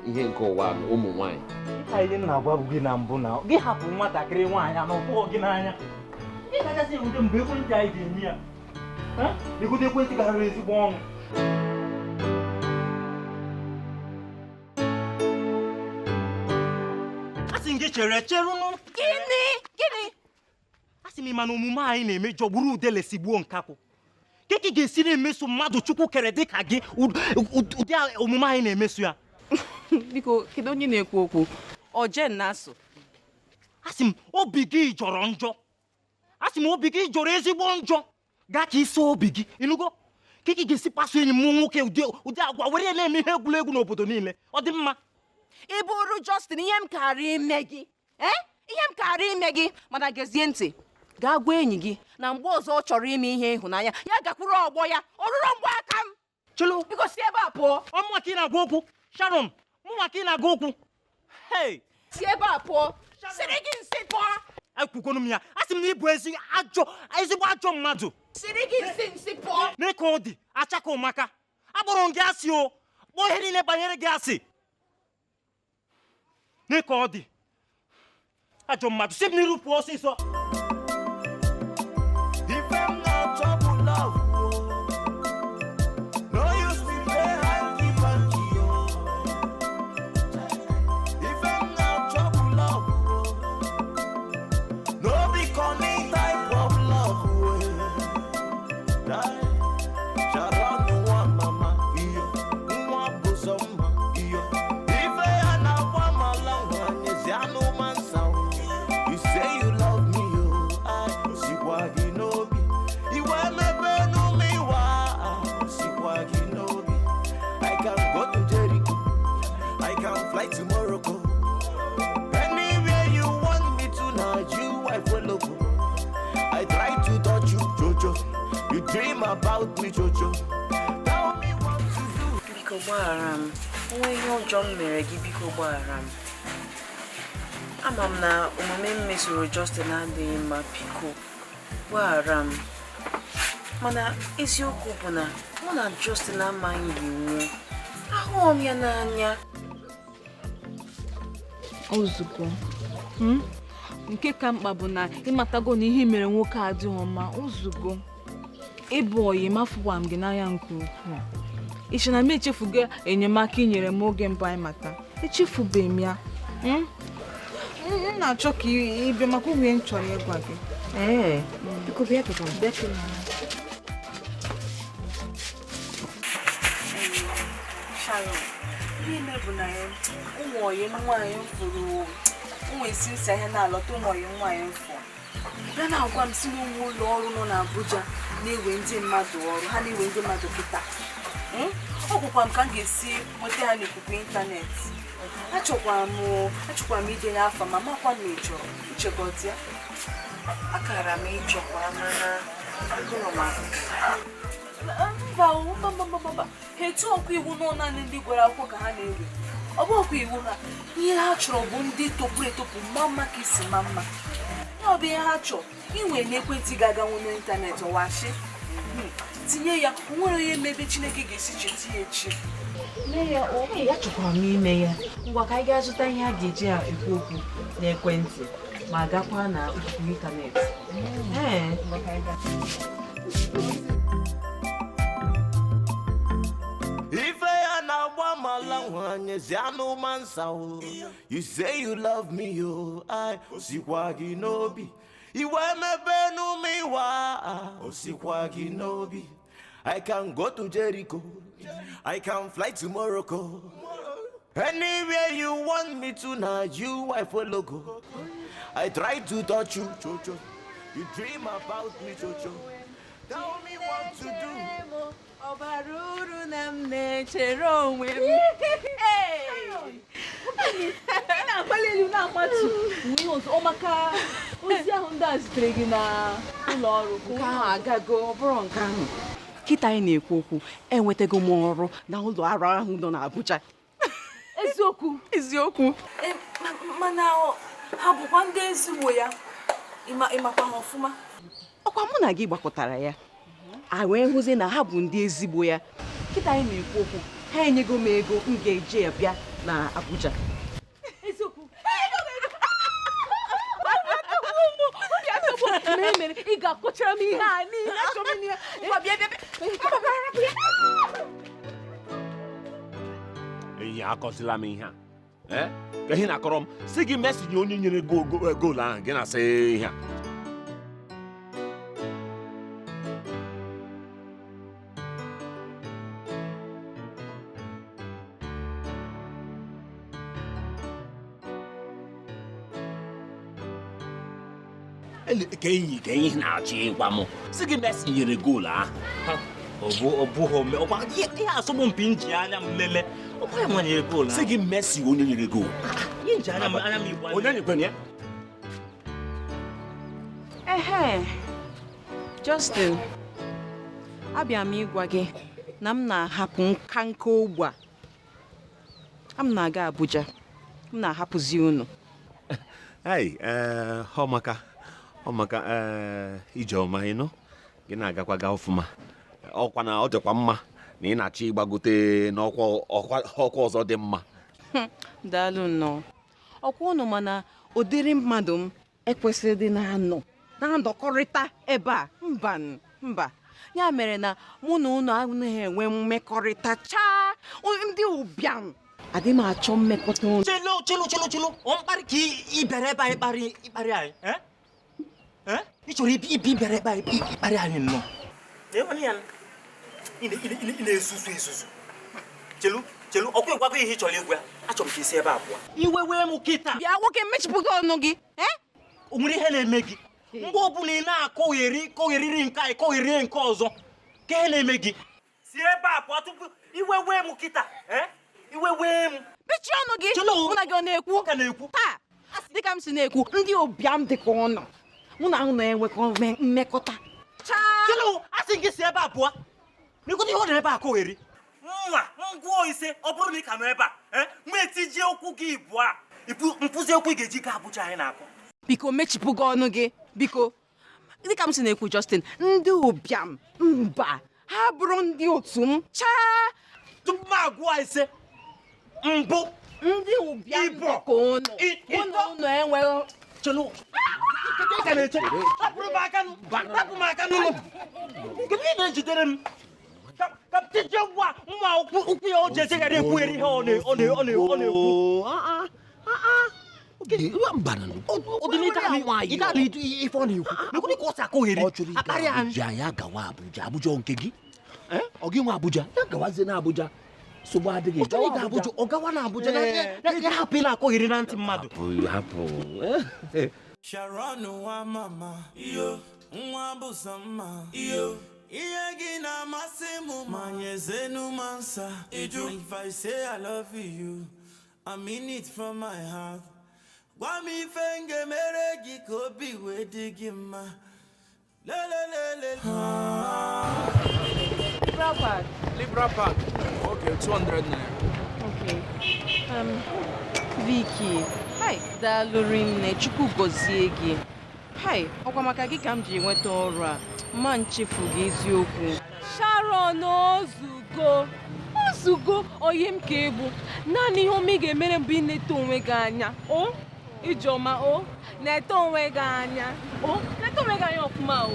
ihe nke ụwa ụmụ nwanyị. Ihe na-agwa bụ gị na mbụ na gị hapụ nwatakịrị nwaanyị a n'ọfụọ gị n'anya. Ị ga-agasị ewute mgbe ekwentị anyị ga-enye ya. Egote ekwentị gara ezigbo ọnụ. Asị m gị chere nụ. Gịnị? Asị m ịma na omume anyị na-eme jọgburu udele sigbuo nkakwụ. Keke ga-esi na-emeso mmadụ Chukwu kere dị ka gị ụdị omume anyị na-emeso ya. Biko kedu onye na-ekwu okwu? Ojen na-asụ. Asị m obi gị jọrọ njọ. Asị m obi gị jọrọ ezigbo njọ. Gaa ka isi obi gị ịnụgo ka ị ga-esi kpasu enyi m nwoke ụdị agwa were ya na-eme ihe egwuregwu n'obodo niile. Ọ dị mma? Ị bụrụ Justin ihe m karịa ime gị ihe m karịa ime gị mana gezie ntị gaa gwa enyi gị na mgbe ọzọ ọ chọrọ ime ihe ịhụnanya ya gakwuru ọgbọ ya ọ rụrụ mgbe aka m. Chelo biko si ebe a pụọ. Ọmụnwa ka ị na-agwa okwu Sharon mụnwa ka ị na-agwa okwu. Si ebe a pụọ siri gị nsị pụọ. Ekwukwonu m ya asị m na ị bụ ezigbo ajọ mmadụ. Siri gị nsị pụọ. N'ịka ọ dị achaka ụmaka akpọrọ m gị asị o kpọọ ihe niile banyere gị asị. N'ịka ọ dị ajọ mmadụ si m n'iru pụọ ọsịsọ. Dream about me, Jojo. Tell me what to do. Biko gbaghara m. Onwe ihe ọjọọ m mere gị biko gbaghara m. Ama m na omume m mesoro Justin adịghị mma biko gbaghara m. Mana eziokwu bụ na mụ na Justin amaghị iwu. Ahụghị m ya n'anya. Ozugbo nke ka mkpa bụ na ịmatago na ihe mere nwoke adịghị mma ozugbo. ịbụ oyi mafụkwa m gị n'anya nke ukwuu. Iche na m echefugo enyemaka i nyere m oge mbụ anyị mata. Echefubeghị m ya. M na-achọ ka ị bịa maka ihe m chọrọ ịgwa gị. Biko bịa kịta bịa kịta. Sharon, ihe bụ na ya ụmụ oyi nwaanyị m fụrụ ụmụ isi nsi ahịa na-alọta ụmụ oyi nwaanyị m fụrụ. Bịa na-agwa m si n'ụmụ ụlọ ọrụ nọ n'Abuja na-ewe ndị mmadụ ọrụ, ha na-ewe ndị mmadụ kịta. Ọ gwụkwa m ka m ga-esi nweta ha n'ikuku ịntanetị. Achọkwara m idenye afa ma makwa m ịchọrọ ichekọta ya. Akara m ịchọkwa mana agụrụ m mba ha etu ọkwa iwu nọ naanị ndị gwara akwụkwọ ka ha na-ewe. Ọ bụ ọkwa iwu ha, ihe ha chọrọ bụ ndị topụrụ etopụ mma mma ka isi ma mma. Ya ọ bụ ihe ha chọrọ inwe n'ekwentị ga-aganwu n'ịntanetị ọwashi tinye ya, nwere onye mebe Chineke ga-esi cheta ya echi. Nne ya ya chọkwara m ime ya. Ngwa ka anyị gaa zụta ihe a ga-eji ekwu okwu n'ekwentị ma gakwa na ikuku ịntanetị. Ngwa ka anyị gaa. You say you love me, oh, I Osikwagi Nobi. Iwemebenu miwa, Osikwagi Nobi. I can go to Jericho, I can fly to Morocco. Anywhere you want me to, now you I follow go. I try to touch you, Chocho. You dream about me, Chocho. Tell me what to do. Obaruru nam nechere onwe m. Na-agbalị na amatu. O maka ozi ahụ ndị a zitere gị na ụlọ ọrụ. Nke ahụ agago, ọ bụrụ nke ahụ. Kịta anyị na-ekwu okwu, enwetago m ọrụ na ụlọ ọrụ ahụ nọ n'Abuja. Eziokwu. Mana ha bụkwa ndị ezigbo ya. Ịmakwa ha ọfụma. Ọkwa mụ na gị gbakọtara ya. A wee hụzie na ha bụ ndị ezigbo ya. Kịta anyị na-ekwu okwu, ha enyego m ego m ga-eji ya bịa na Abuja. Eziokwu. Mere ị ga-akọchara m ihe a niile. Achọrọ m ihe akọsila m ihe a. Ka ihe na-akọrọ m si gị mesinye onye nyere goolu ahụ gị na-asị ihe a. Ka ihe na-achọ ịgwa m si gị Messi nyere goolu ahụ. Ọ bụghị ihe asọmpi nji anya m lele. Ọ bụghị m nyere goolu. Si gị Messi onye nyere goolu. Ihe nji anya m igbo. Onye nyekwana ya? Justin, abịa m ịgwa gị na m na-ahapụ nka ugbu a. M na-aga Abuja. M na-ahapụzi unu. Ọ maka Ijeọma ịnụ gị na-agakwa gaa ọfụma. Ọkwa na ọ dịkwa mma na ị na-achọ ịgbagote n'ọkwa ọzọ dị mma. Daalụ nnọọ. Ọkwa unu mana ụdịrị mmadụ m ekwesịrị dị na-anọkọrịta ebe a. Mba. Ya mere na mụ na unu anaghị enwe mmekọrịta chaa. Ndị ụbịam adị m achọ mmekọta unu. Chelu. Ọ mkparị ka ị bịara ebe anyị ịkparị anyị. Ị chọrọ ibi bịara ebe anyị ịkparị anyị nnọọ. Ị na-esusu. Chelu, ọkwa ịgwago ihe ị chọrọ ịgwa ya. Achọrọ m ka isi ebe a pụọ. Iwe wee m kịta. Bịa nwoke mechipụgo ọnụ gị. O nwere ihe na-eme gị. Mgbe ọbụla ị na-akọgheriri nke anyị kọgherie nke ọzọ. Ka ihe na-eme gị. Si ebe a pụọ tupu iwe wee m kịta. Iwe wee m. Mechie ọnụ gị. Mụ na gị ọ na-ekwu? Ka na-ekwu. Dịka m si na-ekwu, ndị ụbịam dịka ụnọ. Mụ na ahụ na-enwekọ mmekọta. Chelu, asị gị si ebe a pụọ. N'ịkọta ihe ọ na-ebe a kọgheri. Ngwuo ise ọ bụrụ na ị ka nọ ebe a. Mụ etijie okwu gị ibụọ a. Mpụzi okwu ị ga-eji gaa Abuja anyị na-akọ. Biko mechipụgo ọnụ gị. Biko. Dịka m si na-ekwu Justin, ndị ụbịam mba ha bụrụ ndị otu m. Chaa. Tupu m agwụọ ise. Mbụ. Ndị ụbịam dịka ụnọ. Ụnọ enweghị Chelo. Rapụ m aka n'ụlọ. Kedu ihe na-ejidere m? Ka tije nwa ụkwụ ya o ji ejegharị ekwugheri ihe ọ na-ekwu. Ife ọ na-ekwu. Nekwu ka ọ si akụgheri. Akarị anyị. Ya gawa Abuja nke gị. Ọ gị nwa Abuja, ya gawazie na Abuja. Nsogbu adịghị. Ọ gawa na Abuja ya hapụ ị na-akụgheri na ntị mmadụ. Hapụ. Sharon nwa mama, iyo, nwa bụ sọ mma, iyo. Ihe gị na-amasị m ma nyezenu m nsa. If I say I love you, I mean it from my heart. Gwa m ife ngemere gị ka obi wee dị gị mma. Libra Park. Okay, 200 naira. Okay. Vicky. Hi, daalụrị nne, Chukwu gọzie gị. Hi, ọkwa maka gị ka m ji nweta ọrụ a. Ma nchefu gị eziokwu. Sharon ozugo oyi m ka egbu. Naanị ihe ọma ị ga-emere mbụ ị na-eto onwe gị anya. O Ijeọma, o na-eto onwe gị anya. O na-eto onwe gị anya ọfụma o.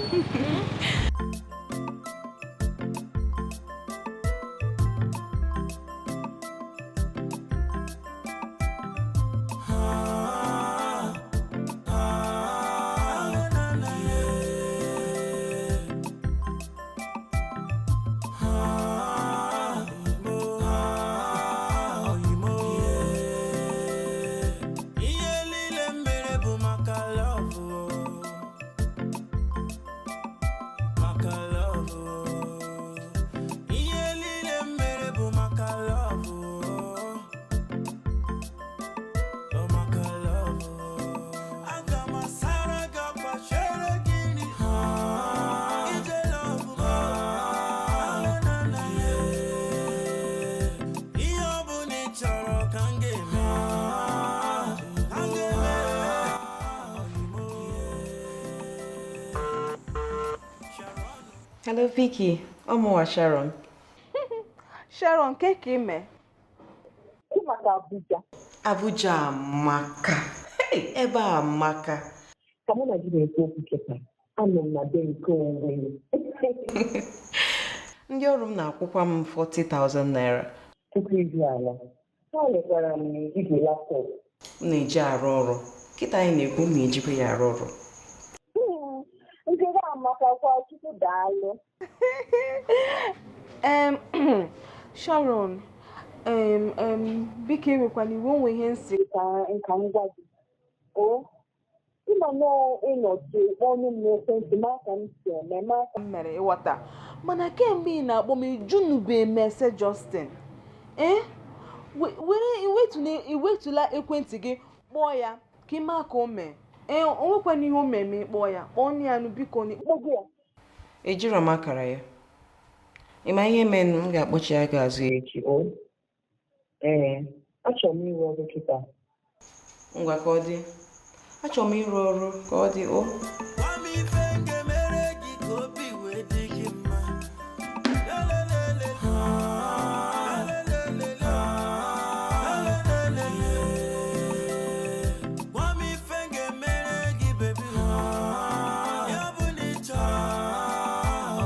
Hello Vicky, ọmụwa Sharon. Sharon, ke ka ime? Maka Abuja. Abuja amaka. Ebe a amaka. Ka mụ na gị na-ekwu okwu kịta, anọ m na be nke onwe m. Ndị ọrụ m na-akwụkwa m 40,000 naira. Tupu izu ala, ha lekwara m igwe laptọp. M na-eji arụ ọrụ. Kịta anyị na-ekwu m na-ejikwa ya arụ ọrụ. Nkere amaka kwa Chukwu daalụ. Sharon, biko ewekwana iwe onwe ihe nsị Nka ngwa gị. O, ịma n'ịnọchi ọnụ m n'ekwentị maka m si eme maka m mere ịghọta. Mana kemgbe ị na-akpọ m ijunube mese Justin. Iwetụla ekwentị gị kpọọ ya ka ime aka o mee. O nwekwana ihe o meme ịkpọ ya. Kpọọ ya nụ biko n'ikpọgụ ya. Ejiro m akara ya. Ịma ihe mere m ga-akpọchi ya ga-azụ ya echi. o. Achọrọ m ịrụ ọrụ kịta. Ngwa ka ọ dị. Achọrọ m ịrụ ọrụ ka ọ dị o. Gwa m ife ngemere gị ka obi wee dị gị mma. Gwa m ife ngemere gị baby. Ya bụ na ị chọrọ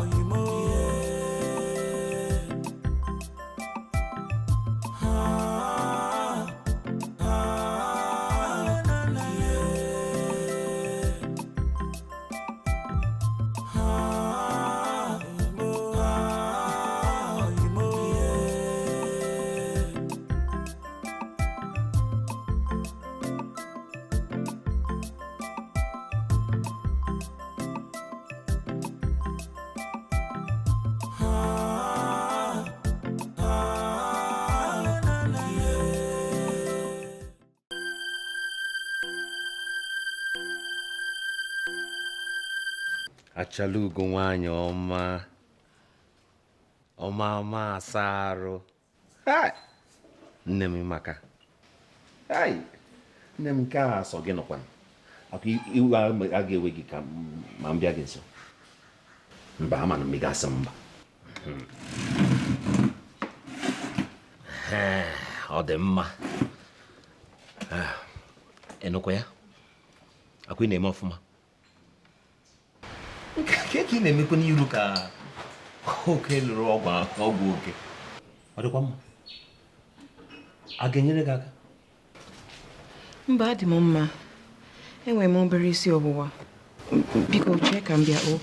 oyimo. Achala ugo nwanyị ọma asa arụ. Nne m maka. Nne m nke a sọ gị nọkwa. Akwa iwu a ga-ewe gị ka ma m bịa gị nso. Mba, ama na m ị ga-asị mba. Ọ dị mma. Ịnụkwa ya? Akwa ị na-eme ọfụma. Nke ka ị na-emekwa n'iru ka oke lụrụ ọgwụ oke. Ọ dịkwa mma. A ga-enyere gị aka? Mba, adị m mma. Enwere m obere isi ọwụwa. Biko chee ka m bịa o.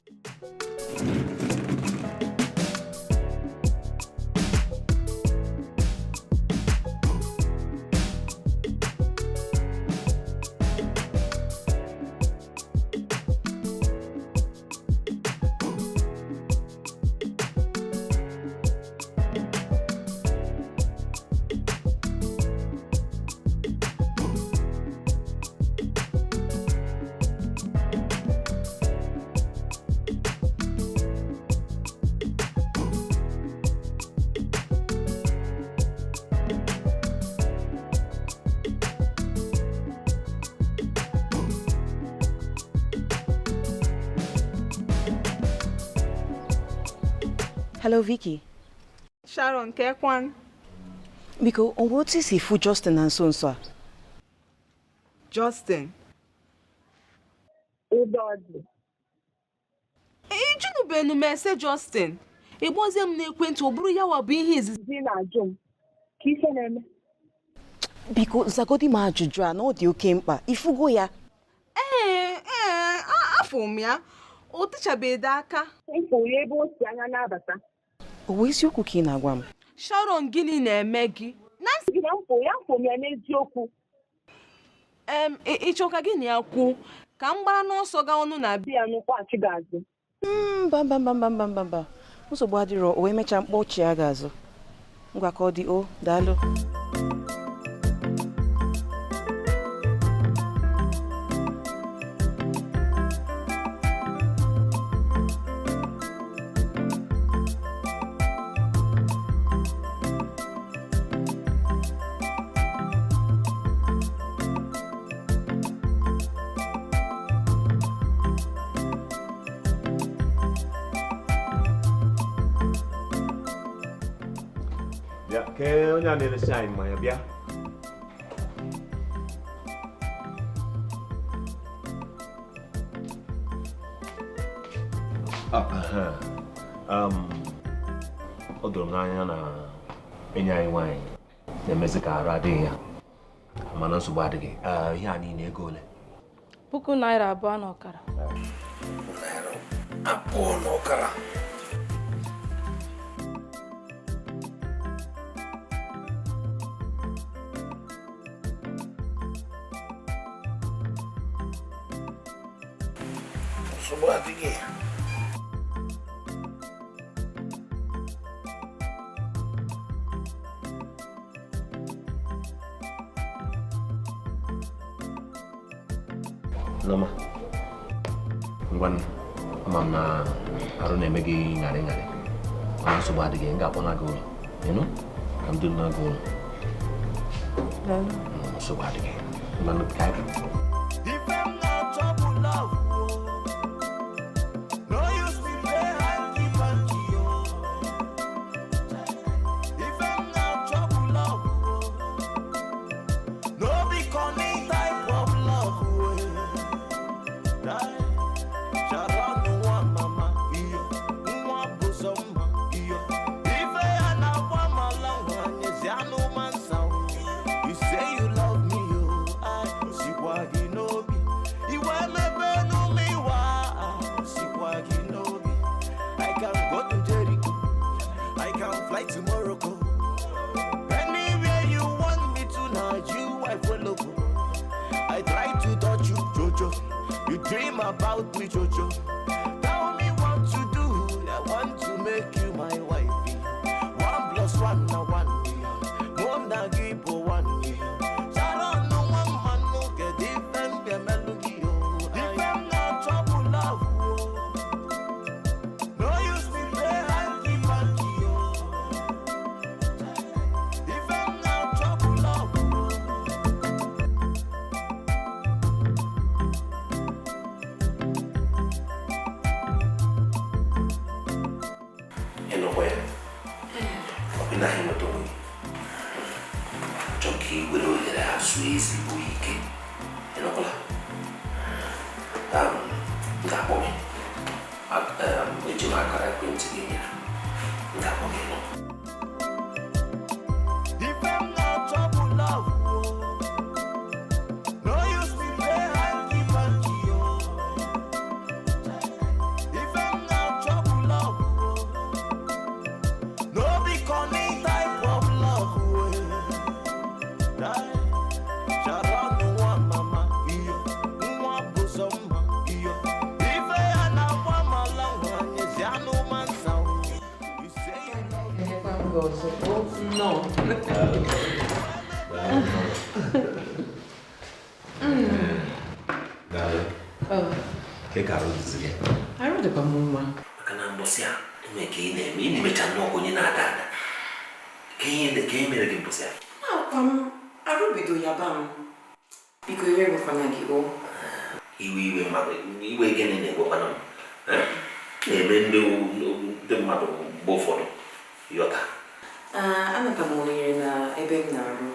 Hello, Vicky. Sharon, Kekwan. Biko, what is if Justin and so? Justin. Udodi. Ijunu benu mese Justin. Igboze m n'ekwentị oburu ya wa bụ ihe izizi Di na ajụ m. Ka ife na-eme? Biko, zagodi m ajụjụ a na ọ dị oke mkpa. Ifugo ya. Afọ m ya. O tichabeghị aka. Mfụ ya ebe o si anya na-abata. O wee isiokwu ka ị na-agwa m? Sharon, gịnị na-eme gị? Nancy gị na mfụ ya n'eziokwu. Ịchọ ka gị na ya kwuo ka m gbara n'ọsọ ga ọnụ na Di ya n'ụkwaghachi gị azụ. Mba. Nsogbu adịrọ, o wee mechaa mkpọchi ya ga-azụ. Ngwa ka ọ dị, o daalụ. Ke onye a na-eresi anyị mmanya bịa. Ọ doro m n'anya na enyi anyị nwaanyị na-emezi ka arụ adịghị ya, mana nsogbu adịghị. Ihe a niile ego ole? ₦2.25. $2.25. Nsogbu adịghị. Noma, ngwan ama m na arụ na-eme gị ṅarị ṅarị, mana nsogbu adịghị. M ga-akpọ na gị ụlọ, ka m duru na gị ụlọ. Nsogbu adịghị. Mmanụ ka anyị about me, Jojo. Tell me what to do. I want to make you my wife. 1+1 na 1. More than give 1. Sharon, no one man no get different melody. Different now trouble love. No use me play hanky panky. Different now trouble love. eji m akara ekwentị gị nyere ga-akpọ gị nọ. If I'm not trouble, love, no use me play hanky panky. If I'm not trouble, love, no be cunning type of love. Sharon, no one mama, iyo, no one bosom, iyo. If I am not one malang, is ya no man sound. You say you love me. No. Che caro dizi. Arụ dịkwa m mma. Maka na mbọsị a ime ka ị na-eme ị na-emecha nnọọ onye na-ada ada. Ka ihe mere gị mbọsị a? Akwa m arụ bido yaba m. Biko iwe gwakwana gị o. Iwe mmadụ iwe gịnị na-egwekwana m? Na-eme ndị mmadụ mgbe ụfọdụ yọta. Anata m ohere na ebe m na-arụ.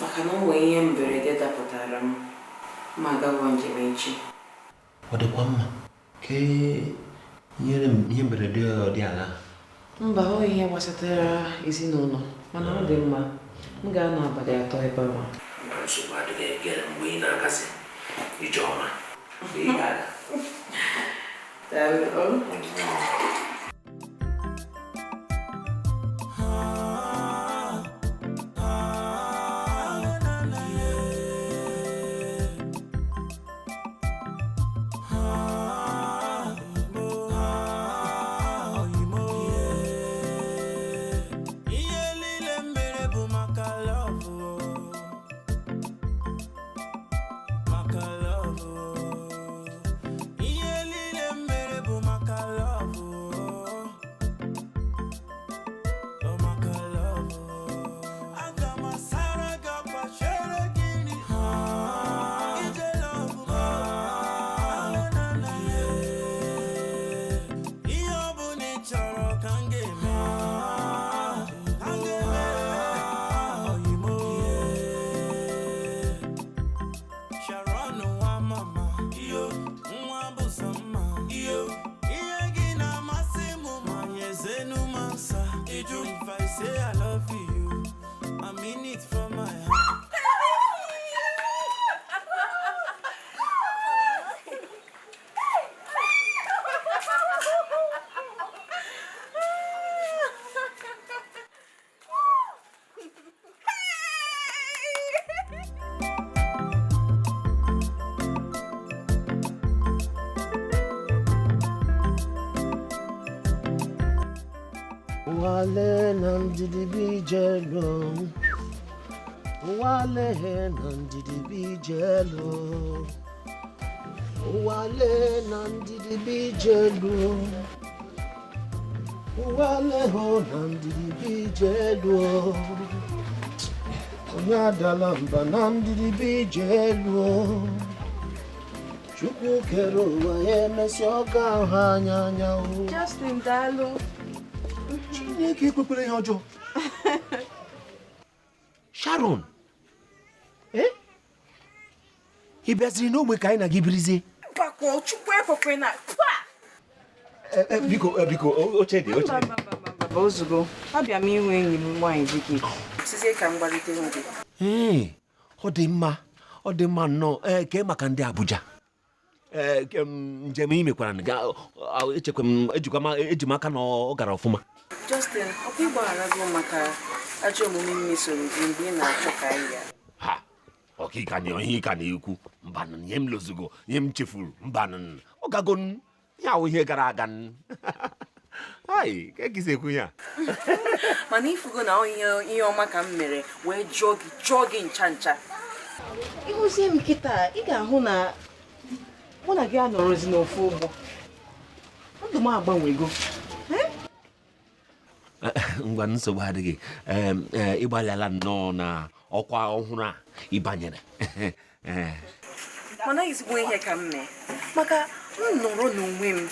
Maka na o nwee ihe mberede dapụtara m ma agawa njem echi. Ọ dịkwa mma ka nyere m ihe mberede ọ dị ala. Mba, ọ ihe gbasatara ezinụlọ mana ọ dị mma. M ga-anọ abalị 3 ebe ahụ. Nsogbu adịghị egere mgbe ị na-agasị ije ọma mgbe ị ga-aga. Daalụ. Wale nandidi bijelo, wale nandidi bijelo, wale nandidi bijelo, wale ho nandidi bijelo, onyadalamba nandidi bijelo, chukwu kero wa emesi oga hanyanya. Justin, daalụ. Chineke ekwekwere ihe ọjọọ. Sharon, ị bịaziri n'ogbe ka anyị na gị birizie? Gbakọ chukwu ekwekwe na Biko, oche dị. Mba, ozugbo. Abịa m inwe enyi m nwaanyị dịka sizie ka m gbalite ndị. Ọ dị mma nnọọ. Kee maka ndị Abuja. Njem ị mekwara echekwa m eji m aka na ọ gara ọfụma. Justin, ọkwa ịgbaghara gị maka ajọ omume m mesoro gị mgbe ị na-achọ ka anyị ya. Ha, ọka ihe ka na-ekwu mbanụ ihe m lozugo ihe m chefuru mbanụ ọ gago ya ahụ ihe gara aga. Ai, ka gị ekwu ya. Mana ifugo na ihe ọma ka m mere wee jụọ gị ncha ncha. Ịhụzie m kịta ị ga-ahụ na mụ na gị anọrọzi n'ofu ụgbọ. Ndụ m agbanwego. Ngwa nsogbu adịghị. Ịgbalịala nnọọ na ọkwa ọhụrụ a ịbanyere. Mana ezigbo ihe ka m mee maka m nọrọ n'onwe m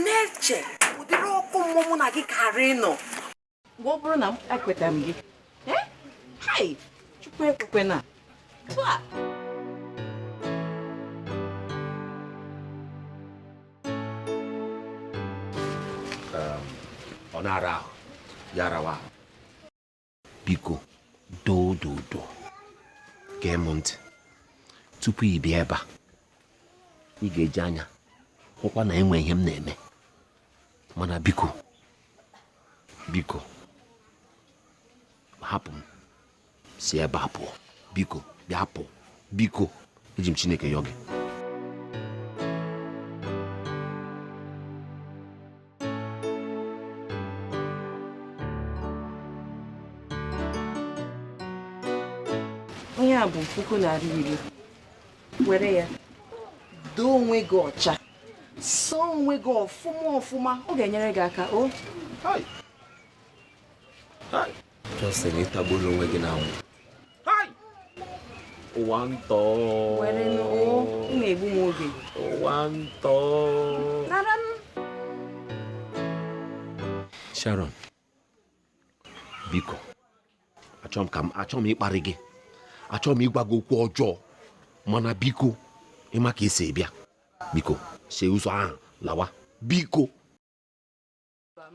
na-eche ụdịrị ọkụ mmụọ mụ na gị karị ịnọ. Mgbe ọ bụrụ na m ekweta m gị, hai, Chukwu ekwekwe na ọ na-ara ahụ ya arawa. Biko doo gee m ntị tupu ị bịa ebe a ị ga-eji anya hụkwa na enwe ihe m na-eme, mana biko hapụ m si ebe a pụọ. Biko bịa pụọ, biko eji m Chineke yọọ gị. Onye a bụ 1,100. Were ya doo onwe gị ọcha, sọọ onwe gị ọfụma, ọ ga-enyere gị aka. O Justin, ịtagburu onwe gị n'anwụ. Ụwa ntọ. were ị na-egbu m oge. Ụwa ntọ. Nara m. Sharon, biko achọrọ m ịkparị gị, achọrọ m ịgwa gị okwu ọjọọ, mana biko ịma ka esi bịa, biko see ụzọ ahụ lawa, biko.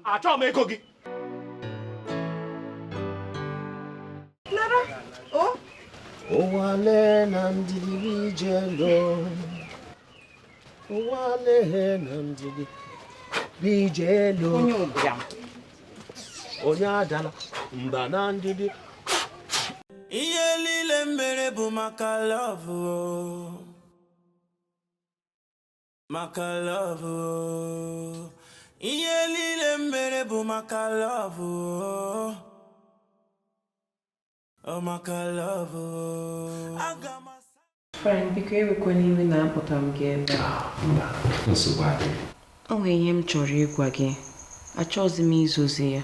Achọrọ m ego gị. Nara. Ụwale na ndidi bijelo, ụwale na ndidi bijelo. Onye ụbịam. Onye adala mba na ndidi. Ihe niile mere bụ maka love, maka love. Ihe niile mere bụ maka love, oh maka love. Frank, biko ewekwana iwe na akpọta m gị ebe a. Nsogbu adịghị. O nwere ihe m chọrọ ịgwa gị, achọghịzi m izozi ya.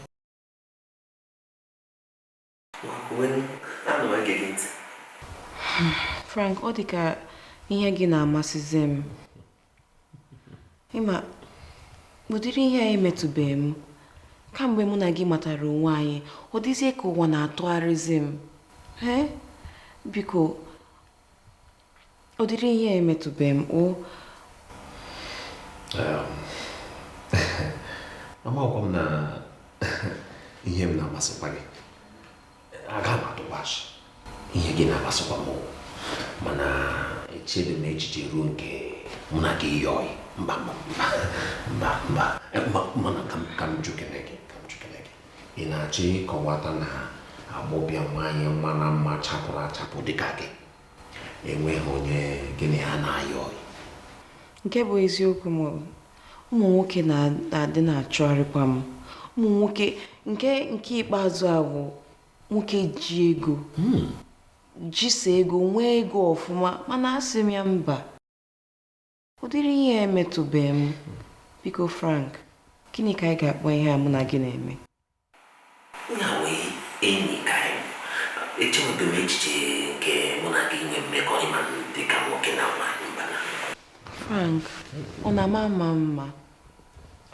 Frank, ọ dị ka ihe gị na-amasịzi m. Ịma, ụdịrị ihe a emetụbeghị m. Kamgbe mụ na gị matara onwe anyị, ọ dịzie ka ụwa na-atụgharịzi m. Biko, ụdịrị ihe emetụbeghị m. Amakwa m na ihe m na-amasịkwa gị. Aga m atụkwasị ihe gị na-amasịkwa m, mana echebe m echiche ruo nke mụ na gị yọọ. Mba, mana ka m jukene gị. Ị na-achọ ịkọwata na agbọbịa nwaanyị mma na mma chapụrụ achapụ dịka gị enweghị onye gịnị ha na-ayọ? Nke bụ eziokwu m, ụmụ nwoke na-adị na-achọgharịkwa m. Ụmụ nwoke nke ikpeazụ a bụ nwoke ji ego, jisa ego, nwee ego ọfụma, mana asị m ya mba. Ụdịrị ihe emetụbeghị m. Biko Frank, gịnị ka anyị ga-akpọ ihe a mụ na gị na-eme? Enyi ka anyị echebeghị m echiche nke mụ na gị nwee mmekọrịta dịka nwoke na nwaanyị. Frank, ọ na-ama mma.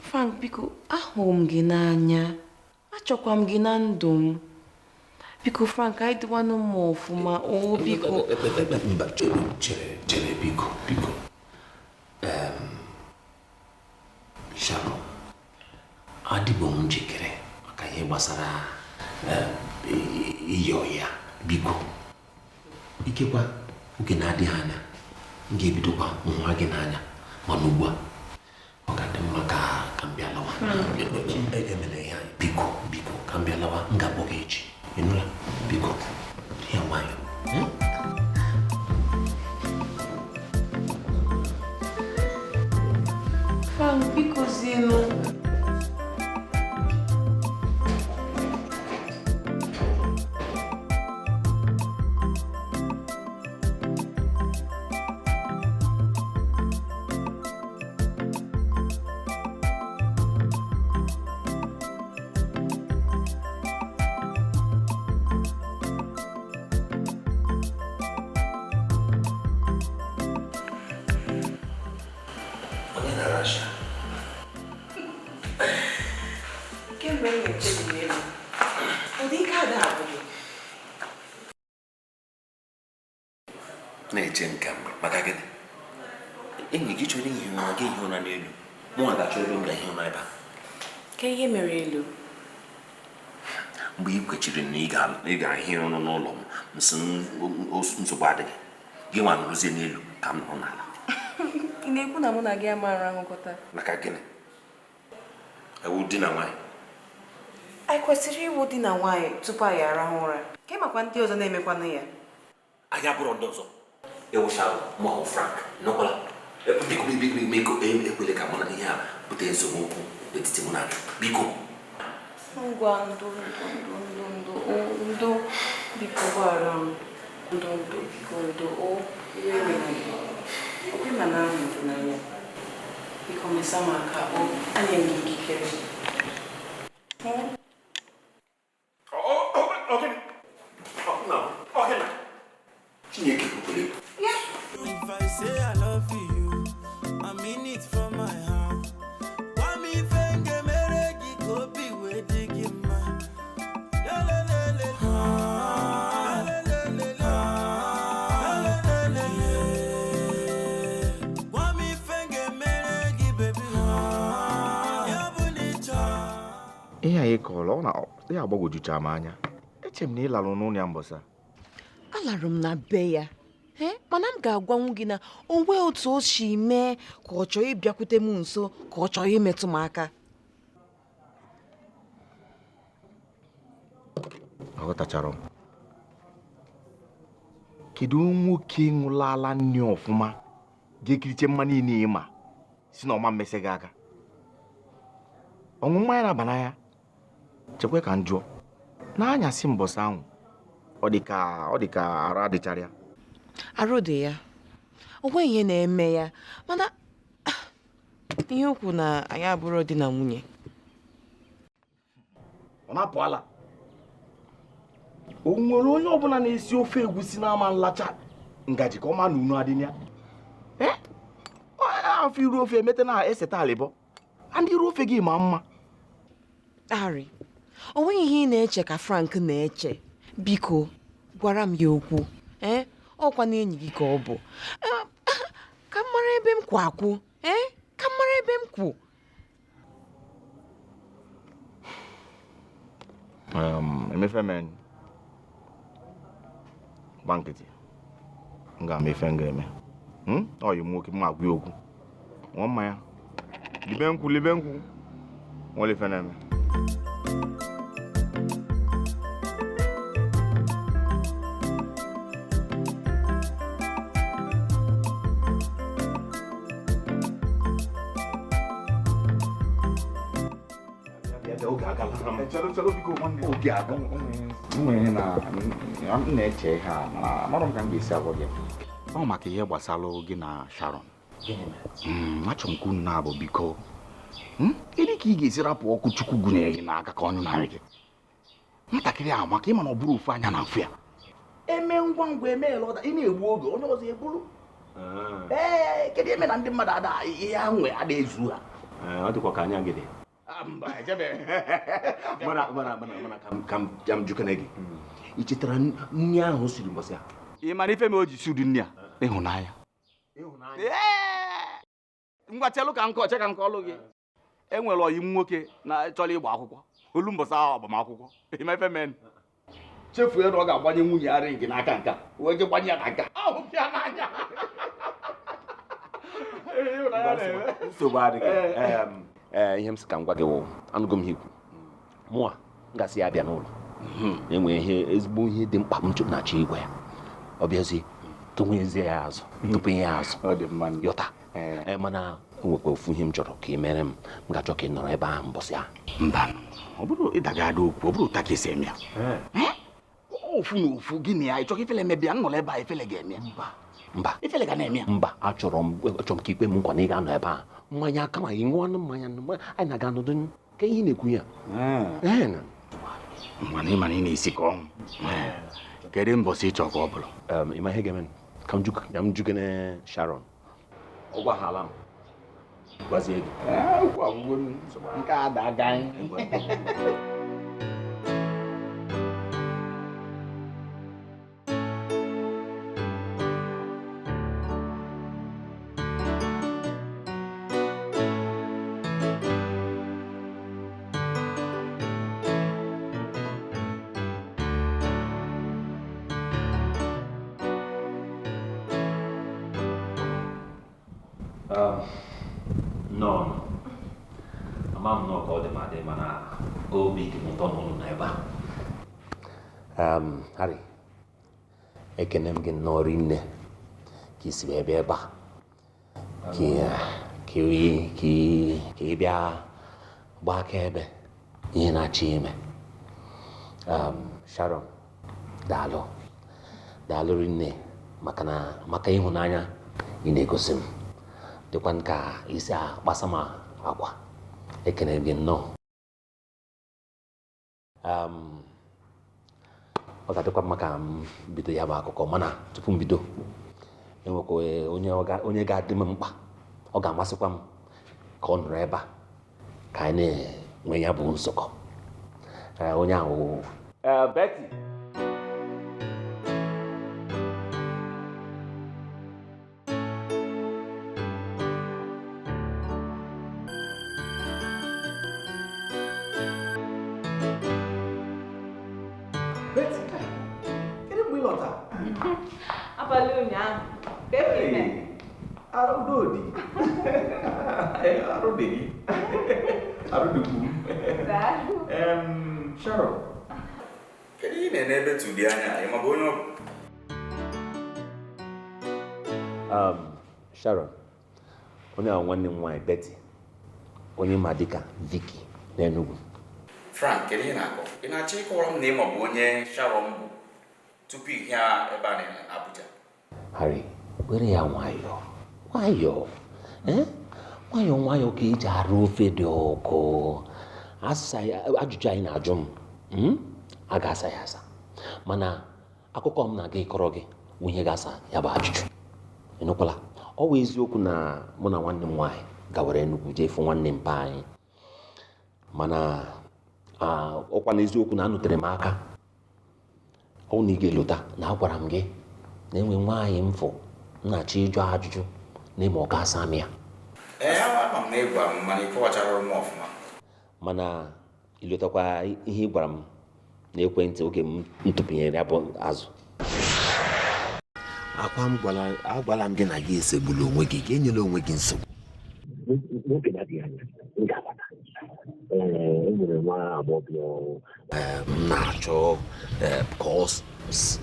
Frank, biko ahụrụ m gị n'anya, achọkwa m gị na ndụ m. Biko Frank, anyị dịwanụ mma ọfụma. Biko. Mba, chere, biko. Sharon, adịbụ m njikere maka ihe gbasara ịyọ ya. Biko, ikekwa oge na-adịghị anya m ga-ebidokwa nwa gị n'anya, mana ugbu a ọ ga-adị mma ka m bịa lawa. Emela ya, biko ka m bịa lawa. M ga-akpọ gị echi, ịnụla? Biko ya nwayọ. Frank, biko zienu. Na-eche nke maka gịnị? Enyi gị chọrọ ihe ụra gị ihe ụra n'elu, mụ ga-achọ ebe m ga ihe ụra ebe a. Ka ihe mere elu? Mgbe ị kwechiri na ị ga-ahịa ọrụ n'ụlọ m nsị nsogbu adịghị gị nwa nrụzie n'elu ka m nọ n'ala. Ị na-ekwu na mụ na gị amara ahụkọta? Maka gịnị? Ewu di na nwaanyị. Anyị kwesịrị iwu di na nwaanyị tupu anyị arahụ ụra. Ka makwa ndị ọzọ na-emekwanụ ya. Anyị abụrụ ndị ọzọ. Ewu Sharon ma ọ Frank nọkwala. Biko ekwele ka mụ na ihe a bute nsogbu n'etiti mụ na gị. Biko. Ngwa ndo biko gwara m. Ndo biko ndo o iwe na gị. Okwe ma na ahụ dị n'anya. Biko mesa m aka o anya m gị ikikere. Chineke kwere. If I say I love you, I mean it from my heart. Why me fenge meregi kopi wedigi ma? La la la la la la la la la la. Why me fenge meregi baby? Ya bonita. Ihe anyị kọrọ na ya agbagwojucha m anya. Eche m na ị lalụ n'ụlọ ya mbọsa. Alarụ m na be ya. Mana m ga-agwanwu gị na o nwee otu o si mee ka ọ chọọ ịbịakwute m nso ka ọ chọọ imetụ m aka. Aghọtachara m. Kedu nwoke ṅụlala nri ọfụma ga-ekiriche mma niile ịma si na ọma mmesị gị aka? Ọṅụ mmanya na-aba n'anya. Chekwe ka m jụọ. N'anyasị mbọsị ahụ ọ dị ka arụ adịchara ya. Arụ dị ya. O nweghị ihe na-eme ya. Mana ihe okwu na anyị abụrụ di na nwunye. Ọ na-apụ ala. O nwere onye ọbụla na-esi ofe egwusi n'ama nlacha ngaji ka ọ ma na unu adị ya. Afọ iru ofe emete na eseta alịbọ. Ndị iru ofe gị ma mma. Harry, o nweghị ihe ị na-eche ka Frank na-eche. Biko, gwara m ya okwu. Ọkwa na enyi gị ka ọ bụ. Ka m mara ebe m kwụ akwụ. Ka m mara ebe m kwụ. Emefe men. Banketi. Nga mefe nga eme. Ọ yi nwoke m agwa okwu. Nwa mmanya. Libe nkwu. Nwa life na-eme. Chalo biko nwanne. Oge aga. Nwere na m na-eche ha mana amara m ka m ga-esi agwa gị. Ọ maka ihe gbasara gị na Sharon. Achọrọ m ka unu na-abụ biko. Kedu ka ị ga-esi rapụ ọkụ Chukwu gụnyere gị n'aka ka ọnụ narị gị? Nwatakịrị a maka ịma na ọ bụrụ ofu anya na afụ ya. Eme ngwa eme lọda ị na-egbu oge onye ọzọ egburu. Kedu eme na ndị mmadụ ada ihe ha nwe ada ezu ha? Ọ dịkwa ka anya gị dị. Mba, ejebe. Mana ka m jukene gị. I chetara nri ahụ siri mbọsị a? Ị mara ife m o ji suru nri a? Ịhụnanya. Ngwa chelụ ka nke ọlụ gị. Enwere ọyị m nwoke na chọrọ ịgba akwụkwọ. Olu mbọsị ahụ agbamakwụkwọ. Ịma ife men. Chefuo na ọ ga-agbanye nwunye ya ring n'aka nka. Wee je gbanye ya na nka. Ahụ pịa n'anya. Nsogbu adịghị. Ihe m sị ka m gwa gị wụ anụgo m ha ikwu mụa m gasị ya abịa n'ụlọ enwere ezigbo ihe dị mkpa m na-achọ igwe ya ọ bịazie tụnwezie ya azụ tupu ihe azụ yọta mana enwekwa ofu ihe m chọrọ ka ị mere m ga-achọ ka ị nọrọ ebe ahụ mbọsị ahụ. Mba, ọ bụrụ ịdaga ada okwu ọ bụrụ ụta ka esi eme ya. Ofu na ofu gịnị ya ịchọ ka ifele emebịa nnọrọ ebe a ifele ga-eme. Mba ifele ga na-eme ya. Mba achọrọ m ka ikpe m nkwa na ị ga-anọ ebe ahụ mmanya kama ị ṅụọ mmanya anyị na-aga nọdụ ka ihe na-ekwu ya. Mana ị mana ị na-esi ka ọnwụ. Kedu mbọsị ịchọ ka ọ bụrụ? Ịma ihe ga-eme ka m jukene Sharon ọ gwaghala m gwazie gị nke a daga anyị. No. Ama m nọ ka ọ dị ma dị mana obi dị m ụtọ n'ụlọ n'ebe a. Harry, ekene m gị nnọọ rinne ka isi wee bịa ebe a. Ka ị bịa gbaa akaebe ihe na-achọ ime. Sharon, daalụ rinne maka ịhụnanya ị na-egosi m. Dịkwa ka isi akpasa m agwa. Ekene gị nnọọ. Ọ ga-adịkwa mma ka m bido ya bụ akụkọ, mana tupu m bido enwekwa onye ga-adị m mkpa. Ọ ga-amasịkwa m ka ọ nọrọ ebe a ka anyị na-enwe ya bụ nzukọ. Onye ahụ Betty. Abalị ụnyaahụ ka ebe Arudodi. Arudedi. Arudugu. Sharon. Kedu ị na-ebe tudi anya? Ị ma bụ onye ọ? Sharon. Onye ahụ nwanne m nwaanyị Betty. Onye ma dịka Vicky n'Enugu. Frank, kedu ị na-akọ? Ị na-achọ ịkọwara m na ị ma bụ onye Sharon bụ tupu ị hịa ebe a na Abuja? Harry, were ya nwayọọ. Nwayọọ ka eji arụ ofe dị ọkụ. Ajụjụ anyị na-ajụ m a ga-asa ya asa, mana akụkọ m na-aga ịkọrọ gị bụ ihe ga-asa ya bụ ajụjụ. Ịnụkwala, ọ bụ eziokwu na mụ na nwanne m nwaanyị gawara Enugu jee fụ nwanne mpa anyị, mana ọkwa n'eziokwu na anụtere m aka. Ọ na ị ga-elota na agwara m gị na enwe nwaanyị mfụ na-achọ ịjụ ajụjụ n'ime ọ ga-asa m ya. Ama m na ị gwara m mana ị kọwachara m ọfụma. Mana ilotakwa ihe ị gwara m n'ekwentị oge m tụpụnyere ya bụ azụ. Agwala m gị na gị esegbula onwe gị, enyela onwe gị nsogbu. N'oge na-adịghị anya, m ga-abata. Enwere nwa agbọghọ m na-achọ ka ọ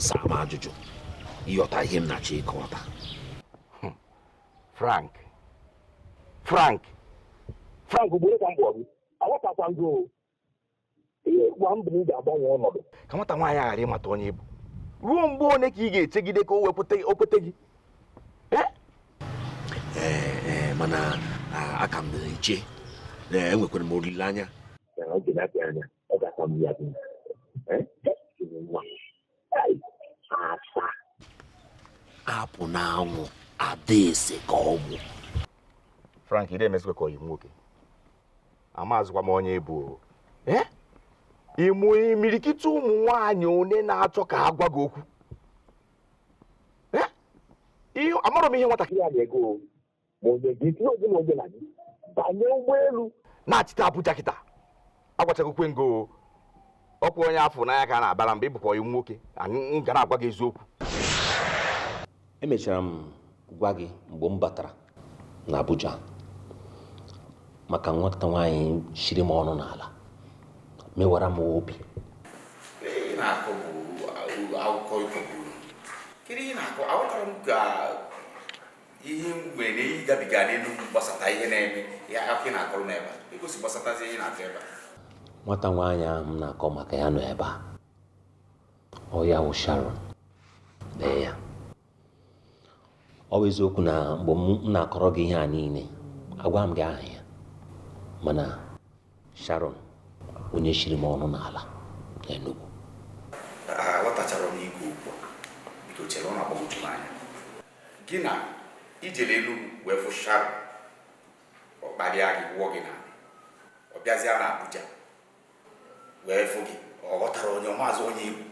saa m ajụjụ ịghọta ihe m na-achọ ịkọwata. Frank ugboro ka m gwara gị, aghọtakwa gị o. Ihe gwa m bụ na ị ga-agbanwe ọnọdụ ka nwata nwaanyị ghara ịmata onye ịbụ. Ruo mgbe one ka ị ga-echegide ka o kwete gị? Mana aka m na-eche, enwekwara m olileanya. Oge na-abịa anya, ọ ga-aka m ya dị. Apụ n'anwụ Adaeze ka ọ bụ. Frank, ị na-emezikwa ka ọyị nwoke. Amazịkwa m onye bụ. Ịmụ imirikiti ụmụ nwaanyị one na-achọ ka ha gwa gị okwu. Amarọ m ihe nwatakịrị a na-ego ma onye gị tinye oge na oge na gị banye ụgbọelu na-achịta Abuja kịta. Agwachagokwe ngo ọkwa onye afọ n'anya ka a na-abara mgbe ị bụkwa ọyị nwoke. Anyị ga na-agwa gị eziokwu. Emechara m gwa gị mgbe m batara na Abuja maka nwata nwaanyị shiri m ọnụ n'ala mewara m obi. Ị na-akọ bụ akụkọ ịkọburu. Kedu ihe na-akọ? Aghọtara m ka ihe mgbe na ihe gabiga n'Enugu gbasata ihe na-eme ya akụ ị na-akọrọ n'ebe a. Egosi gbasatazi ihe na-akọ ebe a. Nwata nwaanyị ahụ m na-akọ maka ya nọ ebe a. Ọ ya wụ Sharon. Lee ya. Ọ bụ eziokwu na mgbe m na-akọrọ gị ihe a niile agwa m gị aha ya, mana Sharon onye shiri m ọnụ n'ala n'Enugu. Aghọtachara m igwe ugbu a. Biko chere ọ na-agbagwoju m anya. Gị na ijele Enugu wee fụ Sharon, ọ kparịa gị gwụọ gị na ọ bịazịa na Abuja wee fụ gị, ọ ghọtara onye ọmazụ onye Igbo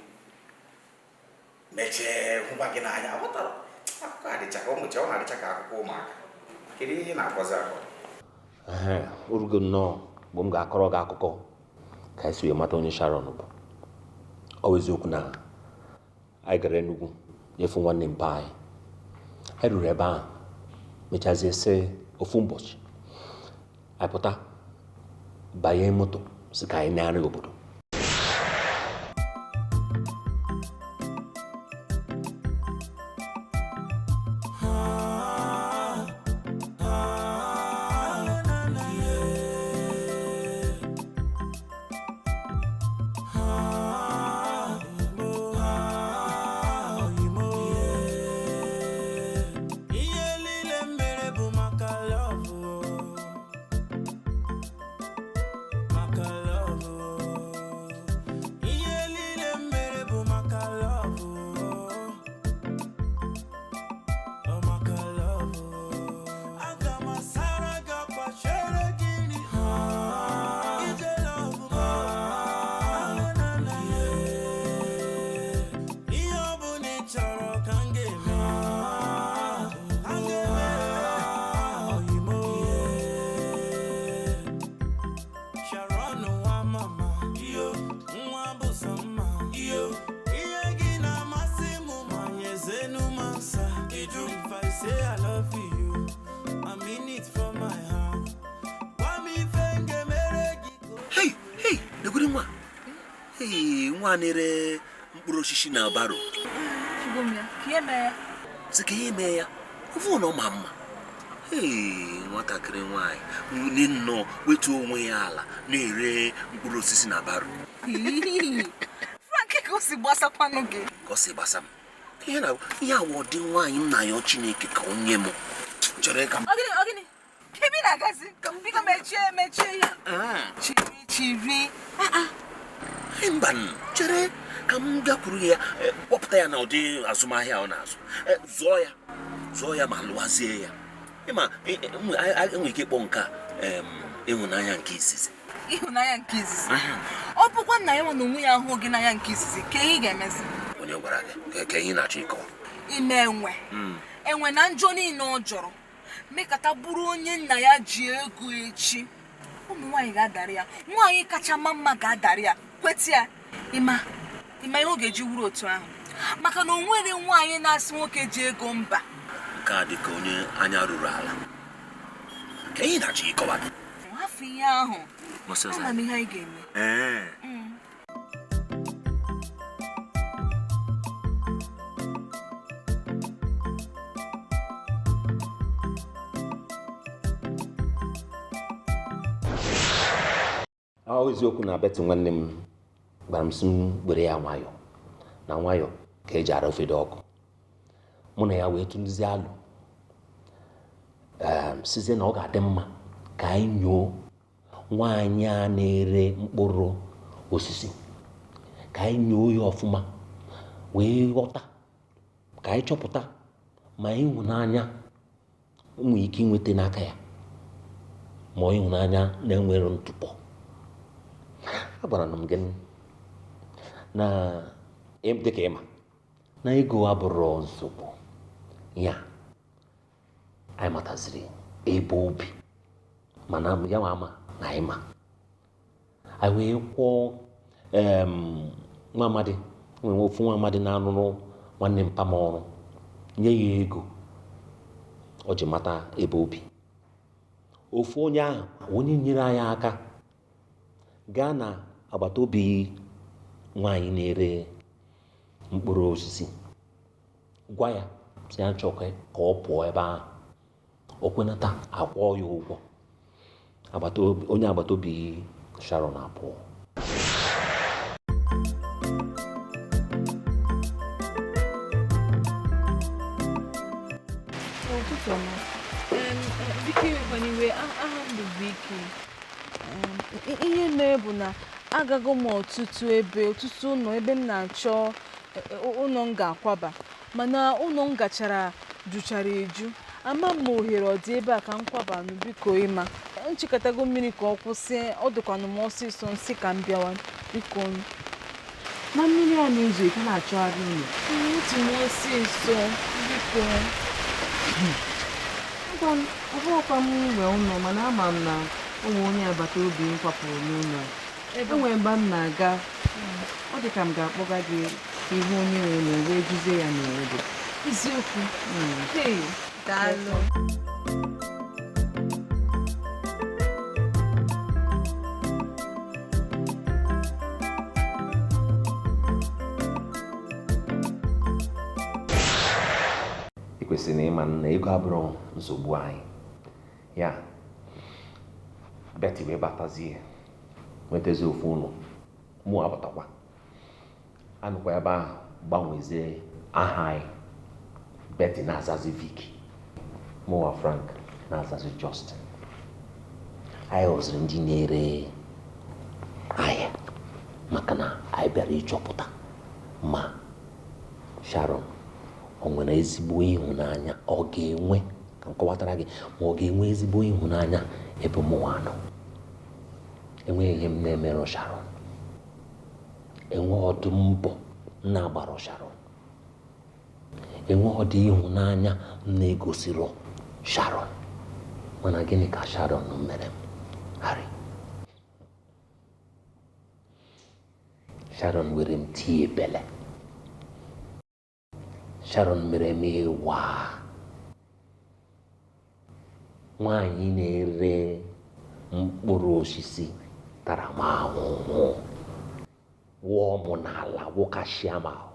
mechie hụkwa gị n'anya. Ọ ghọtara akụkọ adịcha ka ọ mụcha, ọ na-adịcha ka akụkọ ụmụaka. Kedu ihe na-akọzi akọ? Orugo nnọọ mgbe m ga-akọrọ gị akụkọ ka esi wee mata onye Sharon bụ. Ọ bụ eziokwu na anyị gara Enugu efu nwanne mpa anyị. Anyị ruru ebe ahụ mechazie sị ofu ụbọchị anyị pụta banye moto si ka anyị na-arị obodo. Nwa nere mkpụrụ osisi na baro. Si ka ihe mee ya ofu na ọma mma. Nwatakịrị nwaanyị nwunye nnọọ wetu onwe ya ala na-ere mkpụrụ osisi na baro. Frank ka o si gbasakwanụ gị. Ka o si gbasa m. Ihe awọ dị nwaanyị m na ya Chineke ka onye m. Chere ka m. Ogini. Kebi na-agazi ka m biko mechie ya. Chiri. Mba, chere ka m gakwuru ya kpọpụta ya na ụdị azụmahịa ọ na-azụ. Zụọ ya ma lụwazie ya. Ịma enwere ike ịkpọ nke ịhụnanya nke izizi. Ịhụnanya nke izizi? Ọ bụkwa nna ya nwa na onwe ya ahụ gị n'anya nke izizi ka ihe ga-emezi. Onye gwara gị ka ihe na-achọ ịkọwa? Ime enwe na njọ niile ọ jọrọ mekata bụrụ onye nna ya ji ego echi. Ụmụ nwaanyị ga-adarị ya, nwaanyị kacha mma ga-adarị ya. Kweti ya, ịma ihe ọ ga-eji wuru otu ahụ maka na o nwere nwaanyị na-asị nwoke ji ego mba. Nke a dị ka onye anya ruru ala. Ka ihe na-achọ ịkọwa gị? Hafụ ihe ahụ. Ama m ihe anyị ga-eme. Eziokwu na Betty nwanne m gbara m si m were ya nwayọ ka eji ara ofe dị ọkụ. Mụ na ya wee tụnụzie alụ sizie na ọ ga-adị mma ka anyị nyoo nwaanyị a na-ere mkpụrụ osisi, ka anyị nyoo ya ọfụma wee ghọta, ka anyị chọpụta ma ịhụnanya nwere ike inweta n'aka ya ma ịhụnanya na-enwere ntụpọ. Agwara m gị na dịka ịma na ego abụrụ nsogbu ya. Anyị mataziri ebe obi mana ya nwa ama na anyị ma. Anyị wee kwụọ nwa amadi, nwere ofu nwa amadi na-arụrụ nwanne mpa m ọrụ, nye ya ego o ji mata ebe obi. Ofu onye ahụ onye nyere anyị aka gaa na agbata obi nwaanyị na-ere mkpụrụ osisi, gwa ya si ya chọọ ka ọ pụọ ebe ahụ. O kwenata akwụọ ya ụgwọ. Onye agbata obi Sharon apụọ. Ihe mere bụ na agago m ọtụtụ ụlọ ebe m na-achọ ụlọ m ga-akwaba, mana ụlọ m gachara juchara eju. Ama m ohere ọ dị ebe a ka m kwabanụ, biko ịma nchịkọtago mmiri ka ọ kwụsị. Ọ dịkwanụ m ọsịsọ nsị ka m bịawa, biko. Na mmiri a na-ezo ike na-achọgharị ụlọ. Otu m ọsịsọ, biko. Ọ bụrụkwa m nwe ụlọ, mana ama m na ụmụ onye agbata obi m kwapụrụ n'ụlọ. Enwere mgbe m na-aga, ọ dị ka m ga-akpọga gị ihu onye nwe ụlọ wee juzie ya n'obodo. Eziokwu? Daalụ. kwesịrị ịma na ego abụrụ nsogbu anyị ya Betty wee batazie nwetazi ofu ụlọ mụ abatakwa anụkwa ebe ahụ gbanwezie aha anyị Betty na-azazi Vicky mụwa Frank na-azazi Justin anyị ghọziri ndị na-ere ahịa maka na anyị bịara ịchọpụta ma Sharon o nwere ezigbo ịhụnanya ọ ga-enwe ka m kọwatara gị ma ọ ga-enwe ezigbo ịhụnanya ebe mụnwa nọ enweghị ihe m na-emerụ Sharon enwe ọdụ mbọ m na-agbarụ Sharon enwe ọdụ ịhụnanya m na-egosiro Sharon mana gịnị ka Sharon mere m Harry Sharon were m tie ebele Sharon mere m ịwa nwaanyị na-ere mkpụrụ osisi tara m ahụhụ wụọ m n'ala wụkashịa m ahụ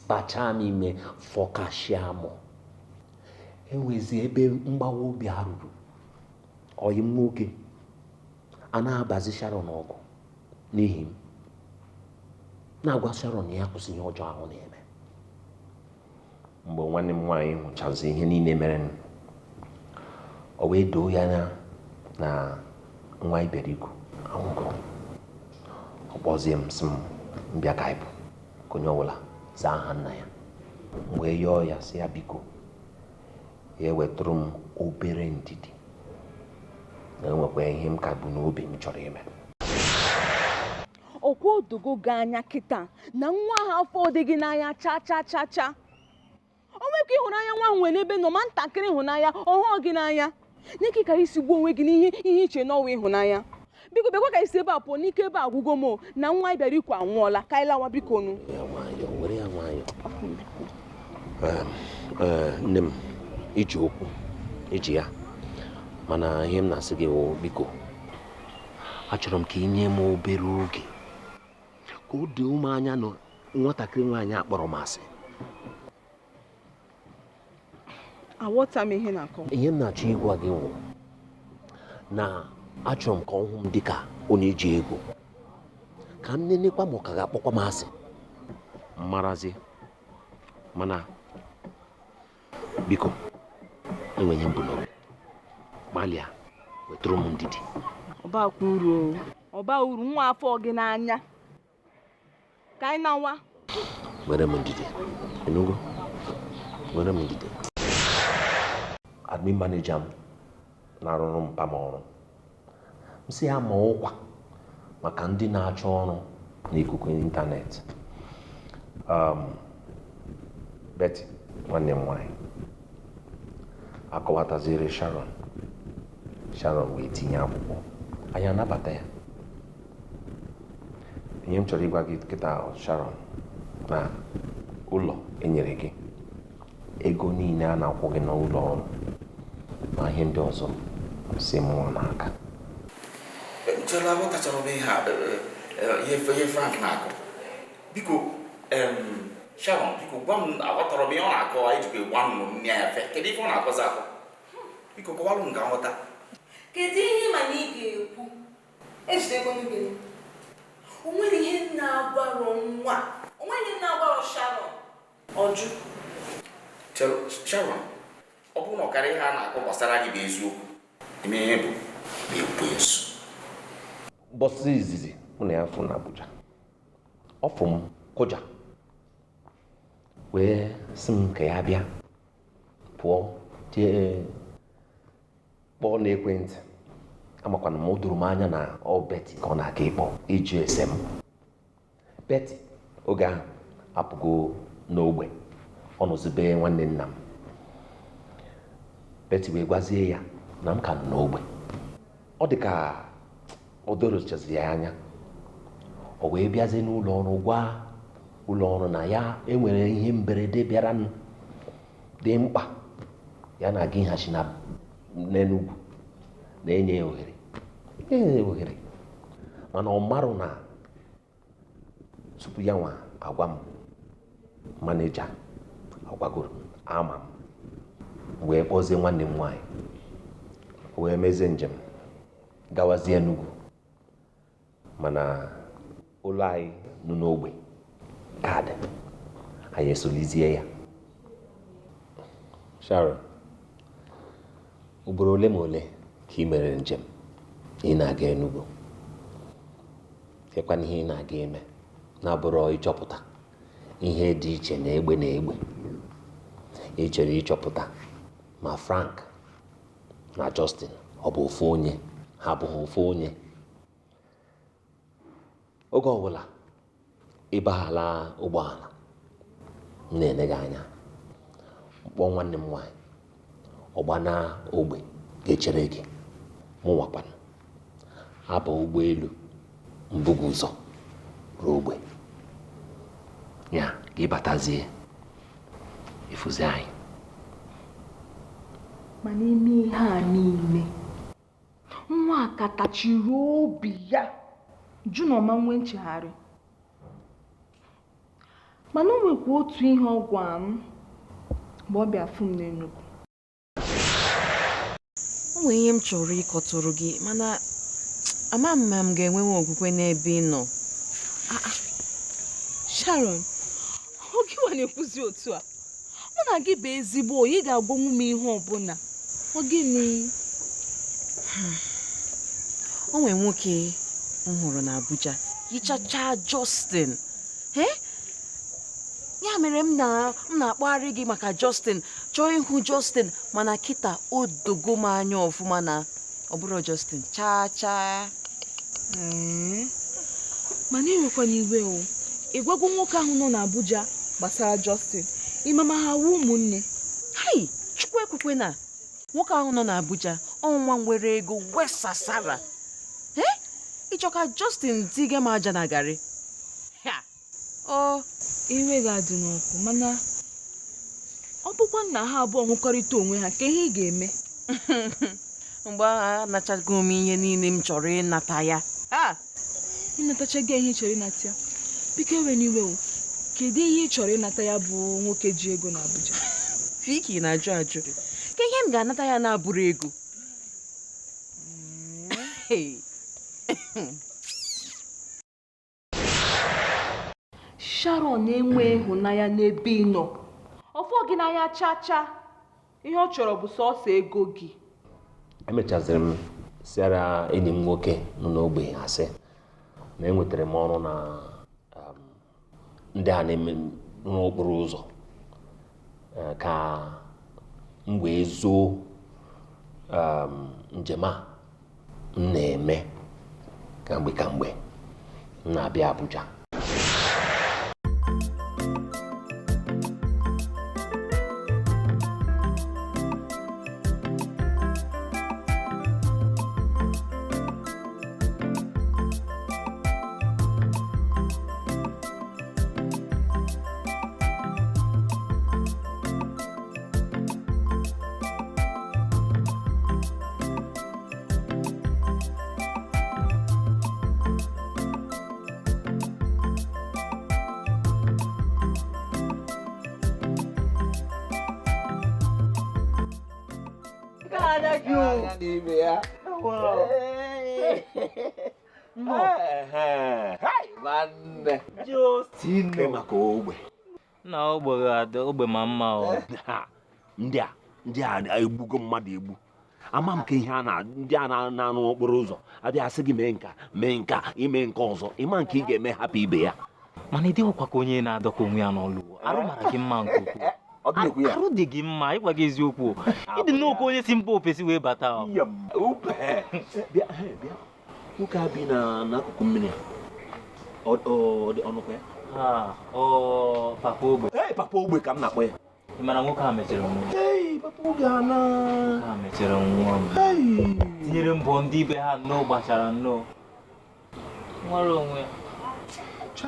kpachaa m ime fọkashịa m enwezi ebe mgbawa obi arụrụ ọyị m nwoke a na-abazi Sharon ọgụ n'ihi m na-agwa Sharon ya kwụsị ihe ọjọọ ahụ na-eme mgbe nwanne m nwaanyị hụchazi ihe niile mere o wee doo ya na nwa iberiku anwụgo ọ kpọzie m sị m mbịa ka ịbụ ka onye ọbụla zaa aha nna ya mgbe yọọ ya sị ya biko ya ewetụrụ m obere ndidi na enwekwa ihe m ka bụ n'obi m chọrọ ime ọkwa odogo gị anya kịta na nwa ahụ afọ ọdịghị n'anya cha cha cha cha o nwekwa ịhụnanya nwa nwere n'ebe nọ ma ntakịrị ịhụnanya ọhụụ gị n'anya n'ike ka isi gbuo onwe gị n'ihe iche n'ọwa ịhụnanya biko bekwa ka isi ebe a pụọ n'ike ebe agwụgo m na nwa ịbịara ikwu anwụọla ka anyị lawa biko nụ nne m iji okwu iji ya mana ihe m na-asị gị biko achọrọ m ka ị nye m obere oge ka o doo m anya na nwatakịrị nwaanyị akpọrọ m asị aghọta m ihe na-akọ ihe m na-achọ ịgwa gị nwụ na achọrọ m ka ọ hụ m dịka onye ji ego ka m nenekwa ma ọ ka ga-akpọkwa m asị mmarazi mana biko enweghị mbụ n'obi gbalịa wetụrụ m ndidi ọba uru nwa afọ gị n'anya ka anyị na-nwa were m ndidi enugo were m ndidi admin manager m na-arụrụ mpa m ọrụ m sị ya ma ụkwa maka ndị na-achọ ọrụ n'ikuku ịntanetị Betty nwanne m nwanyị akọwataziri Sharon wee tinye akwụkwọ anyị anabata ya ihe m chọrọ ịgwa gị kịta Sharon na ụlọ enyere gị ego niile a na-akwụ gị n'ụlọ ọrụ na ihe ndị ọzọ si mụọ n'aka ihe Frank na-akọ biko Sharon biko gwa m aghọtara m ihe ọ na-akọ anyị jikwa gwa m nne ya fe kedu ife ọ na-akọzi akọ biko kọwalụ m ka nghọta kedu ihe ma na ị ga-ekwu ejidego gị o nwere ihe na-agwarọ nwa o nwere ihe na-agwarọ Sharon ọjụ Sharon ọ bụrụ na ọkara ihe a na-akọ gbasara gị bụ eziokwu ime ihe bụ ekwensu bọsị izizi mụ na ya fụ na Abuja ọ fụ m kụja wee sị m ka ya bịa pụọ jee kpọọ n'ekwentị amakwana m o doro m anya na ọ Betty ka ọ na-aga ịkpọ iji ese m Betty oge ahụ apụgo n'ogbe ọ nọzibe nwanne nna m Betty wee gwazie ya na m ka nọ n'ogbe ọ dị ka o dorochaziri ya anya o wee bịazie n'ụlọ ọrụ gwa ụlọ ọrụ na ya enwere ihe mberede bịara dị mkpa ya na-aga ịghachi na n'Enugwu na-enye ya ohere mana ọ marụ na tupu ya nwa agwa m maneja agwagoro ama m wee kpọzie nwanne m nwaanyị wee mezie njem gawazie Enugu, mana ụlọ anyị nọ n'ogbe kaadị anyị esolizie ya. Sharon, ugboro ole ma ole ka ị mere njem ị na-aga Enugu? Kekwana ihe ị na-aga eme na-abụrụ ịchọpụta ihe dị iche na egbe na egbe. Ị chere ịchọpụta ma Frank na Justin ọ bụ ofu onye, ha abụghị ofu onye. Oge ọbụla ịbaghala ụgbọala m na-ene gị anya, mkpọ nwanne m nwaanyị ọgba na ogbe ga-echere gị. Mụ nwakwana abụ ụgbọelu mbuga ụzọ ruo ogbe ya ka ịbatazie ifuzi anyị. Ma n'ime ihe a niile, nwa akatachiri obi ya jụ na ọma nwee nchegharị. Mana o nwekwa otu ihe ọ gwa m mgbe ọ bịa fụ m n'Enugu. O nwere ihe m chọrọ ịkọtụrụ gị, mana ama m ma m ga-enwewe okwukwe n'ebe ị nọ. Sharon, ọ gịwa na-ekwuzi otu a? Mụ na gị bụ ezigbo oyi, ị ga-agwanwu m ihe ọbụla. Ọ gịnị? O nwere nwoke m hụrụ na Abuja yichacha Justin. Ya mere m na-akpagharị gị maka Justin, chọọ ịhụ Justin, mana kịta o dogo m anya ọfụma na ọ bụrụ Justin chaa. Mana enwekwana iwe o. Ị gwago nwoke ahụ nọ na Abuja gbasara Justin? Ịmama ha wu ụmụnne? Hai, Chukwu ekwekwe na nwoke ahụ nọ na Abuja ọnwa nwere ego wesasara. Ịchọka Justin tige m aja na garị. Iwe ga-adị n'ọkụ, mana ọ bụkwa na ha abụọ hụkọrịta onwe ha, ka ihe ị ga-eme? Mgbe agha anachago m ihe niile m chọrọ ịnata ya. Ịnatachago ihe ị chọrọ ịnata ya? Biko ewe n'iwe o. Kedu ihe ị chọrọ ịnata ya bụ nwoke ji ego na Abuja? Fiki na-ajụ ajụ. Ka ihe m ga-anata ya na-abụrụ ego? Sharon na-enwe ịhụnanya n'ebe ị nọ. Ọfọ gị n'anya chacha. Ihe ọ chọrọ bụ sọọsọ ego gị. Emechaziri m siara enyi m nwoke nọ n'ogbe asị na enwetara m ọrụ na ndị a na-eme n'okporo ụzọ ka m wee zoo njem a m na-eme kamgbe m na-abịa Abuja. Justin maka ogbe na ogbe ma mma o. Ndị a egbugo mmadụ egbu. Ama m ka ihe ndị a na-anụ okporo ụzọ abịa asị gị mee nka ime nke ọzọ, ịma nke ị ga-eme hapụ ibe ya. Mana ị dịghịkwa ka onye na-adọka onwe ya n'ọlụ. Arụ mara gị mma nke ukwuu. Arụ dị gị mma, ịgwa gị eziokwu. Ịdị nnukwu onye si mba ofesi wee bata. Bịa nwoke a bi n'akụkụ mmiri ọnụkwa ya? Papa ogbe. Papa ogbe ka m na-akpọ ya. Ị mara nwoke a mechara nwa? Papa ogbe ha mechara nwa m. Tinyere mbọ ndị ibe ha nnọọ gbachara nnọọ. Nwere onwe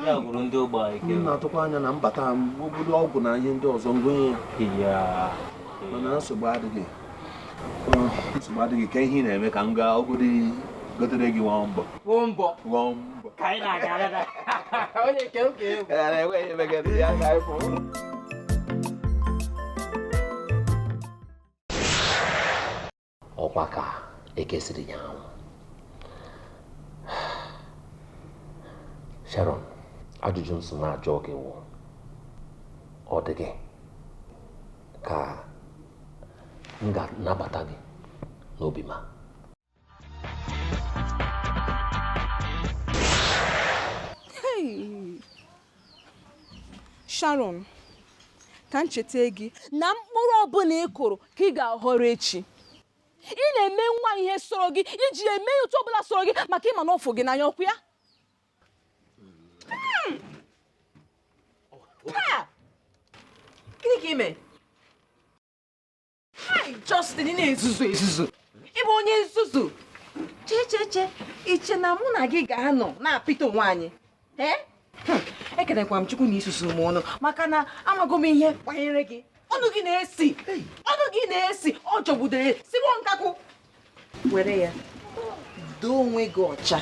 ya gwụrụ ndị ogbe a ike. M na-atụkwa anya na mbata m obodo ọgwụ na ihe ndị ọzọ ngwenye ya. Mana nsogbu adịghị ka ihe ị na-eme ka m gaa obodo gotere gị nwambọ. Ka anyị na-aga onye nke oge egwu. ọkwa ka ekesiri ya ahụ. Sharon, ajụjụ m so na-ajụ gị wụ ọ dị gị ka m ga-anabata gị n'obi ma. Sharon, ka m cheta gị na mkpụrụ ọbụla ị kụrụ ka ị ga-aghọrọ echi. Ị na-eme nwa ihe sọrọ gị iji eme otu ọbụla sọrọ gị maka ịma na ọfụ gị n'anya ọkụ ya. Gịnị ka ime? Justin na-ezuzu. Ị bụ onye nzuzu. Che. Iche na mụ na gị ga-anọ na-apịta onwe anyị. Ekelekwa m Chukwu na isusu m ọnụ maka na amago m ihe banyere gị. Ọnụ gị na-esi ọ jọgbudere siwo nkakwu. Were ya doo onwe gị ọcha,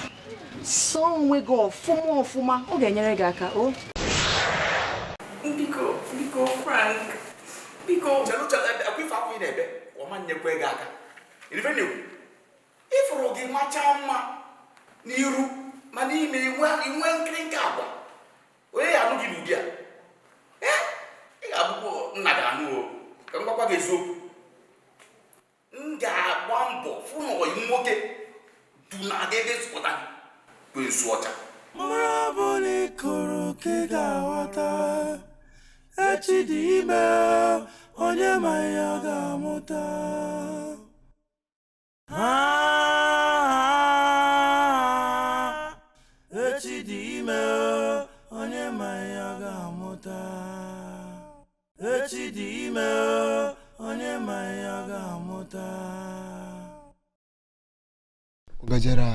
sọọ onwe gị ọfụma, ọ ga-enyere gị aka. O biko Frank, biko akwife akwụ ị na-ebe ọma nyekwe gị aka. Ịfụrụ gị macha mma n'iru ma n'ime inwe nkịrịnka agwa onye ya anụ gị n'ụdị a ị ga-abụkwa nna gị anụ ka m gwakwa gị eziokwu. M ga-agba mbọ fụ na ọyị nwoke du na aga ebe zụpụta gị bụ esu ọcha. Mkpụrụ ọbụla ị kụrụ ka ị ga-aghọta, echi dị ime onye ma ihe ọ ga-amụta. Echi dị ime onye ma ihe ọ ga-amụta. Echi dị ime onye ma ihe ọ ga-amụta. Ọ gajere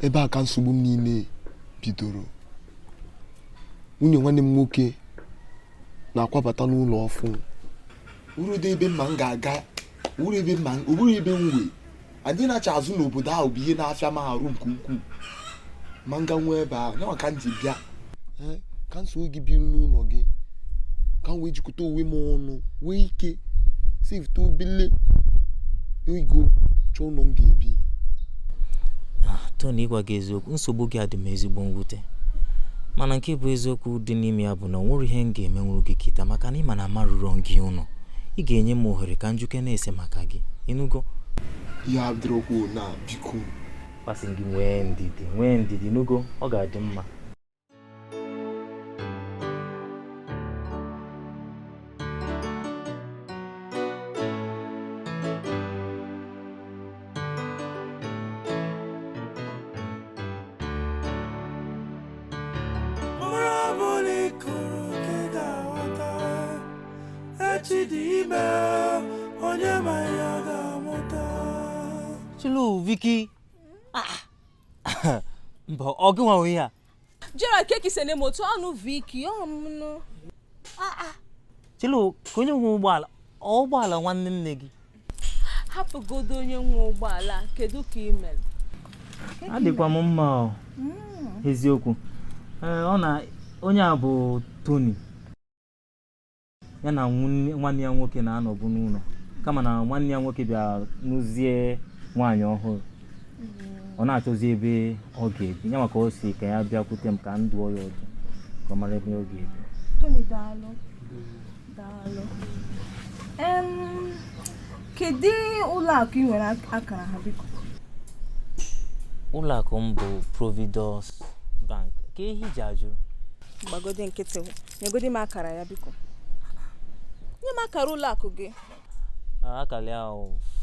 ebe a ka nsogbu m niile bidoro. Nwunye nwanne m nwoke na-akwabata n'ụlọ ọfụ. Urudo ebe mma m ga-aga, uru ebe mma oburu ebe nwe. Anyị na-acha azụ n'obodo ahụ bụ ihe na-afịa m arụ nke ukwuu. Ma nga nwe ebe ahụ, nyawa ka m ji bịa. Ka nso gị biri n'ụlọ gị. Ka m wee jikọta onwe m ọnụ, wee ike sivta obele ego chọọ ụlọ m ga-ebi. Tony, ịgwa gị eziokwu, nsogbu gị adị m ezigbo mwute. Mana nke bụ eziokwu dị n'ime ya bụ na nwere ihe m ga-emenwuru gị kịta maka na ịma na amarụrọ gị ụlọ. Ị ga-enye m ohere ka njuke na-ese maka gị. Ịnụgo? Ya adịrọkwa na biko. Pasị gị nwee ndidi, n'ugo, ọ ga-adị mma. Chulu, Vicky. Mba, ọ gị nwa onye ya. Jera keki sene moto anụ Vicky, ọmụnụ. Chulu, ka onye nwe ụgbọala nwanne nne gị. Hapụgodo onye nwe ụgbọala, kedu ka ị mere? Adịkwa m mma eziokwu. Onye a bụ Tony. Ya na nwanne ya nwoke na-anọbu n'ụlọ. Kama na nwanne ya nwoke bịa n'ụzie nwaanyị ọhụrụ. Ọ na-achọzi ebe ọ ga-ebi. Ya maka o si ka ya bịakwute m ka m dụọ ya ọdụ ka ọ mara ebe ọ ga-ebi. Tony, daalụ. Kedu ụlọ akụ ị nwere akara ha biko? Ụlọ akụ m bụ Providence Bank. Ka ihe iji ajụ? Gbagode nkịtị, nyegodi m akara ya biko. Nye m akara ụlọ akụ gị. Akara ya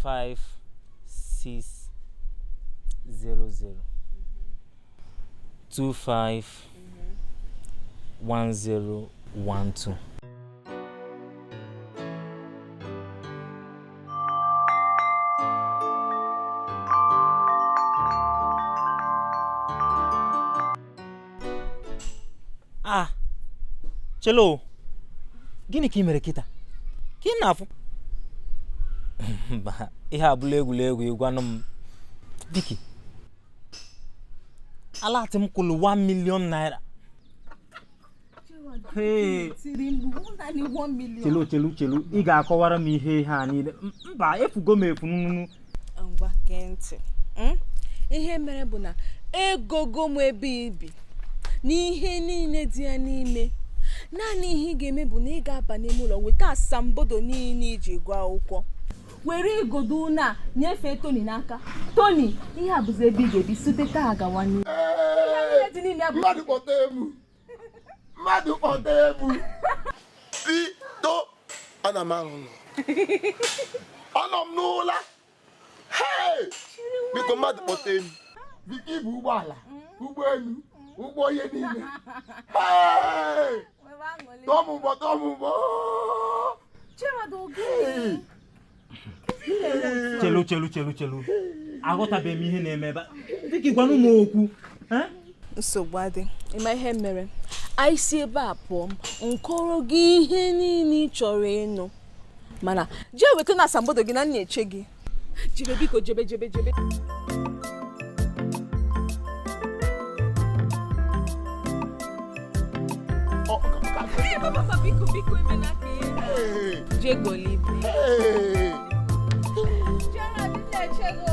5600 251012. Chelo, gịnị ka ị mere kịta? Ka ị na-afụ? Ihe abụla egwuregwu ịgwanụ m. Vicky, alati m kwụrụ 1 million naira. chelu ị ga-akọwara m ihe ha niile. Mba, efugo m efu nunu. Ngwa gee ntị. Ihe mere bụ na egogo m ebe ibi n'ihe niile dị ya n'ime. Naanị ihe ị ga-eme bụ na ị ga-aba n'ime ụlọ weta asambodo niile iji gụọ akwụkwọ. Were igodo na nyefee Tony n'aka. Tony, ihe a bụzi ebe ị ga-ebi site taa agawa n'ihu. Mmadụ kpọta ebu. Bito, ana m ahụ nọ. Anọ m n'ụla. Hey! Biko mmadụ kpọta ebu. Biko ibu ụgbọala, ụgbọelu, ụgbọ ihe niile. Hey! Tọmụgbọ. Chelu. Aghọtabeghị m ihe na-eme ebe a. Dịka ịgwanụ m okwu. Nsogbu adị. Ịma ihe mere? Anyị si ebe a pụọ nkọrọ gị ihe niile ị chọrọ ịnụ. Mana jee weta na asambodo gị na nna-eche gị. Jebe biko, jebe. Papa, biko, eme na ka ihe. Jee golibe. Sharon, nna-eche gị.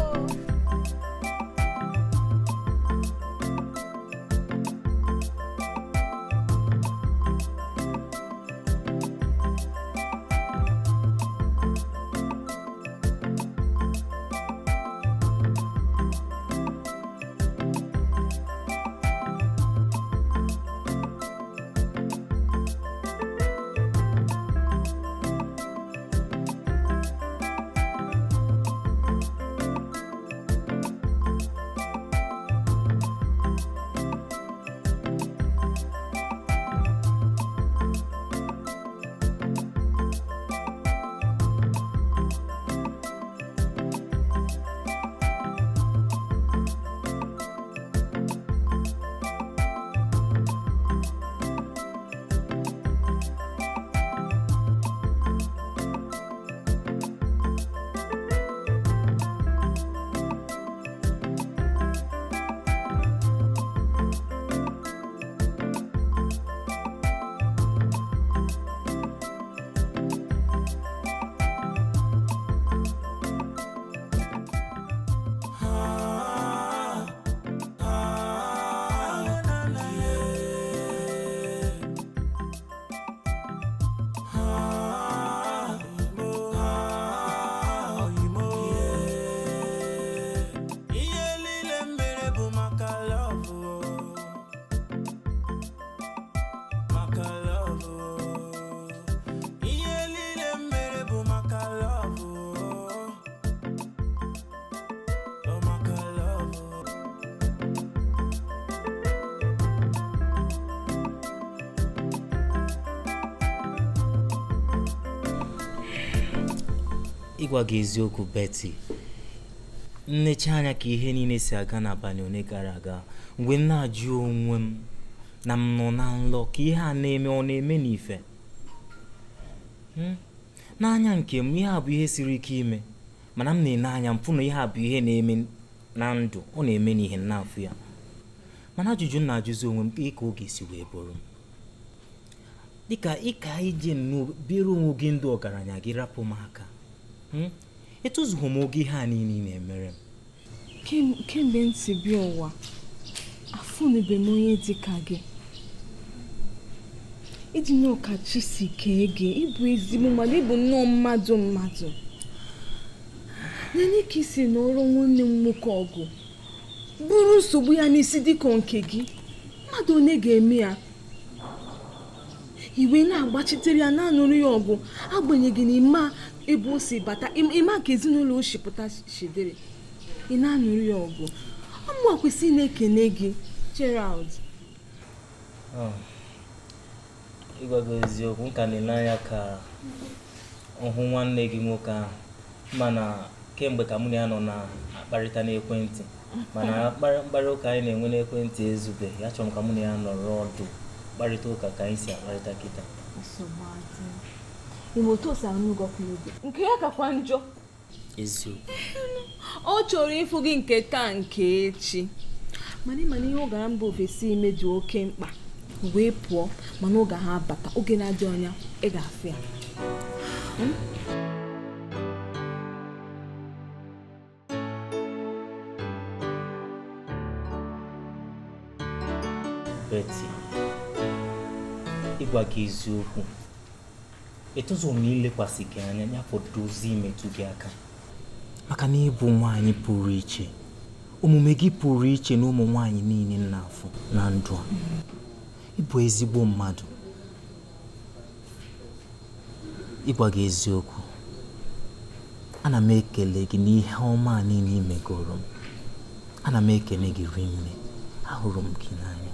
Ịgwa gị eziokwu Betty, nnecha anya ka ihe niile si aga n'abalị one gara aga mgbe m na-ajụ onwe m na m nọ na nlọ ka ihe a na-eme ọ na-eme n'ife. N'anya nke m ihe a bụ ihe siri ike ime, mana m na-ene anya mfụ na ihe a bụ ihe na-eme na ndụ, ọ na-eme n'ihe n'afọ ya. Mana ajụjụ m na-ajụzi onwe m ka oge si wee bụrụ m dịka ịka ije biri onwe gị ndụ ọgaranya gị rapụ m aka. Etozughị m oge ihe a niile na-emere m. Kemgbe m si bịa ụwa, afụnube m onye dị ka gị. Ịdị n'ụka chi si kee gị, ịbụ ezigbo mmadụ, ịbụ nnọọ mmadụ. Naanị ka isi n'ọrụ nwanne m nwoke ọgụ bụrụ nsogbu ya n'isi dịka nke gị, mmadụ one ga-eme ya? Iwe na-agbachitere ya na-anụrụ ya ọgụ, agbanyeghị na ịma ebe o si bata, ịma ka ezinụlọ o shipụta shidere, ị na-anụrụ ya ọgụ. Ọmụwa kwesịrị na-ekene gị, Gerald. Ịgwa gị eziokwu, m ka na-ele anya ka ọhụ nwanne gị nwoke ahụ, mana kemgbe ka mụ na ya nọ na-akparịta n'ekwentị, mana mkparịta ụka anyị na-enwe n'ekwentị ezubeghị. Achọrọ m ka mụ na ya nọrọ ọdụ kparịta ụka ka anyị si akparịta kịta. Nke ya kakwa njọ. Eziokwu. Ọ chọrọ ịfụ gị nke taa nke echi, mana ihe ọ gara mba ofesi ime dị oke mkpa. wee pụọ mana oge ha bata oge na-adị ọnya ị ga-afụ ya. Betty, ịgwa gị eziokwu, etozughị m ilekwasị gị anya ya fọdụzi imetụ gị aka maka na ịbụ nwaanyị pụrụ iche, omume gị pụrụ iche na ụmụ nwaanyị niile n'afọ na ndụ a. Ịbụ ezigbo mmadụ. Ịgwa gị eziokwu, ana m ekele gị n'ihe ọma niile imegoro m. Ana m ekele gị rinne, ahụrụ m gị n'anya.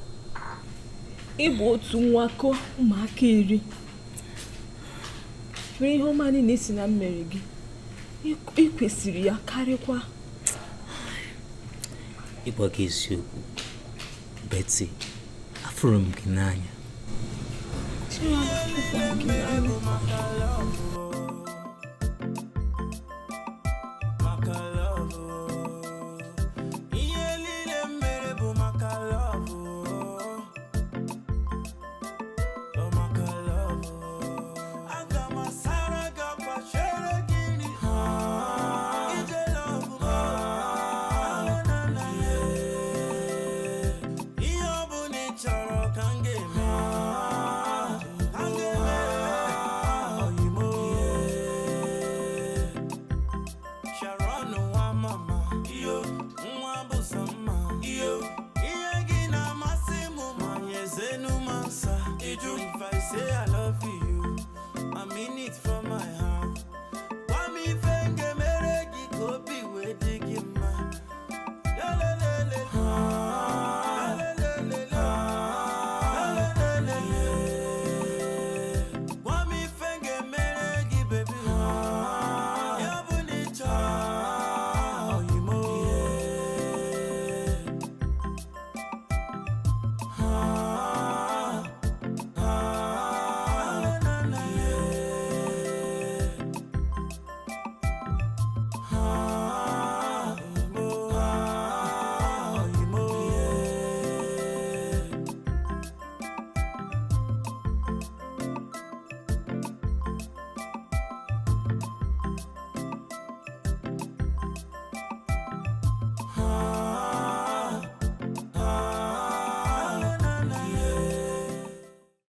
Ịbụ otu nwakọ ụmụaka 10 nwere ihe ọma niile si na mmere gị, ị kwesịrị ya karịkwa. Ịgwa gị eziokwu, Betty, afụrụ m gị n'anya. If I say I love you, I mean it from my heart.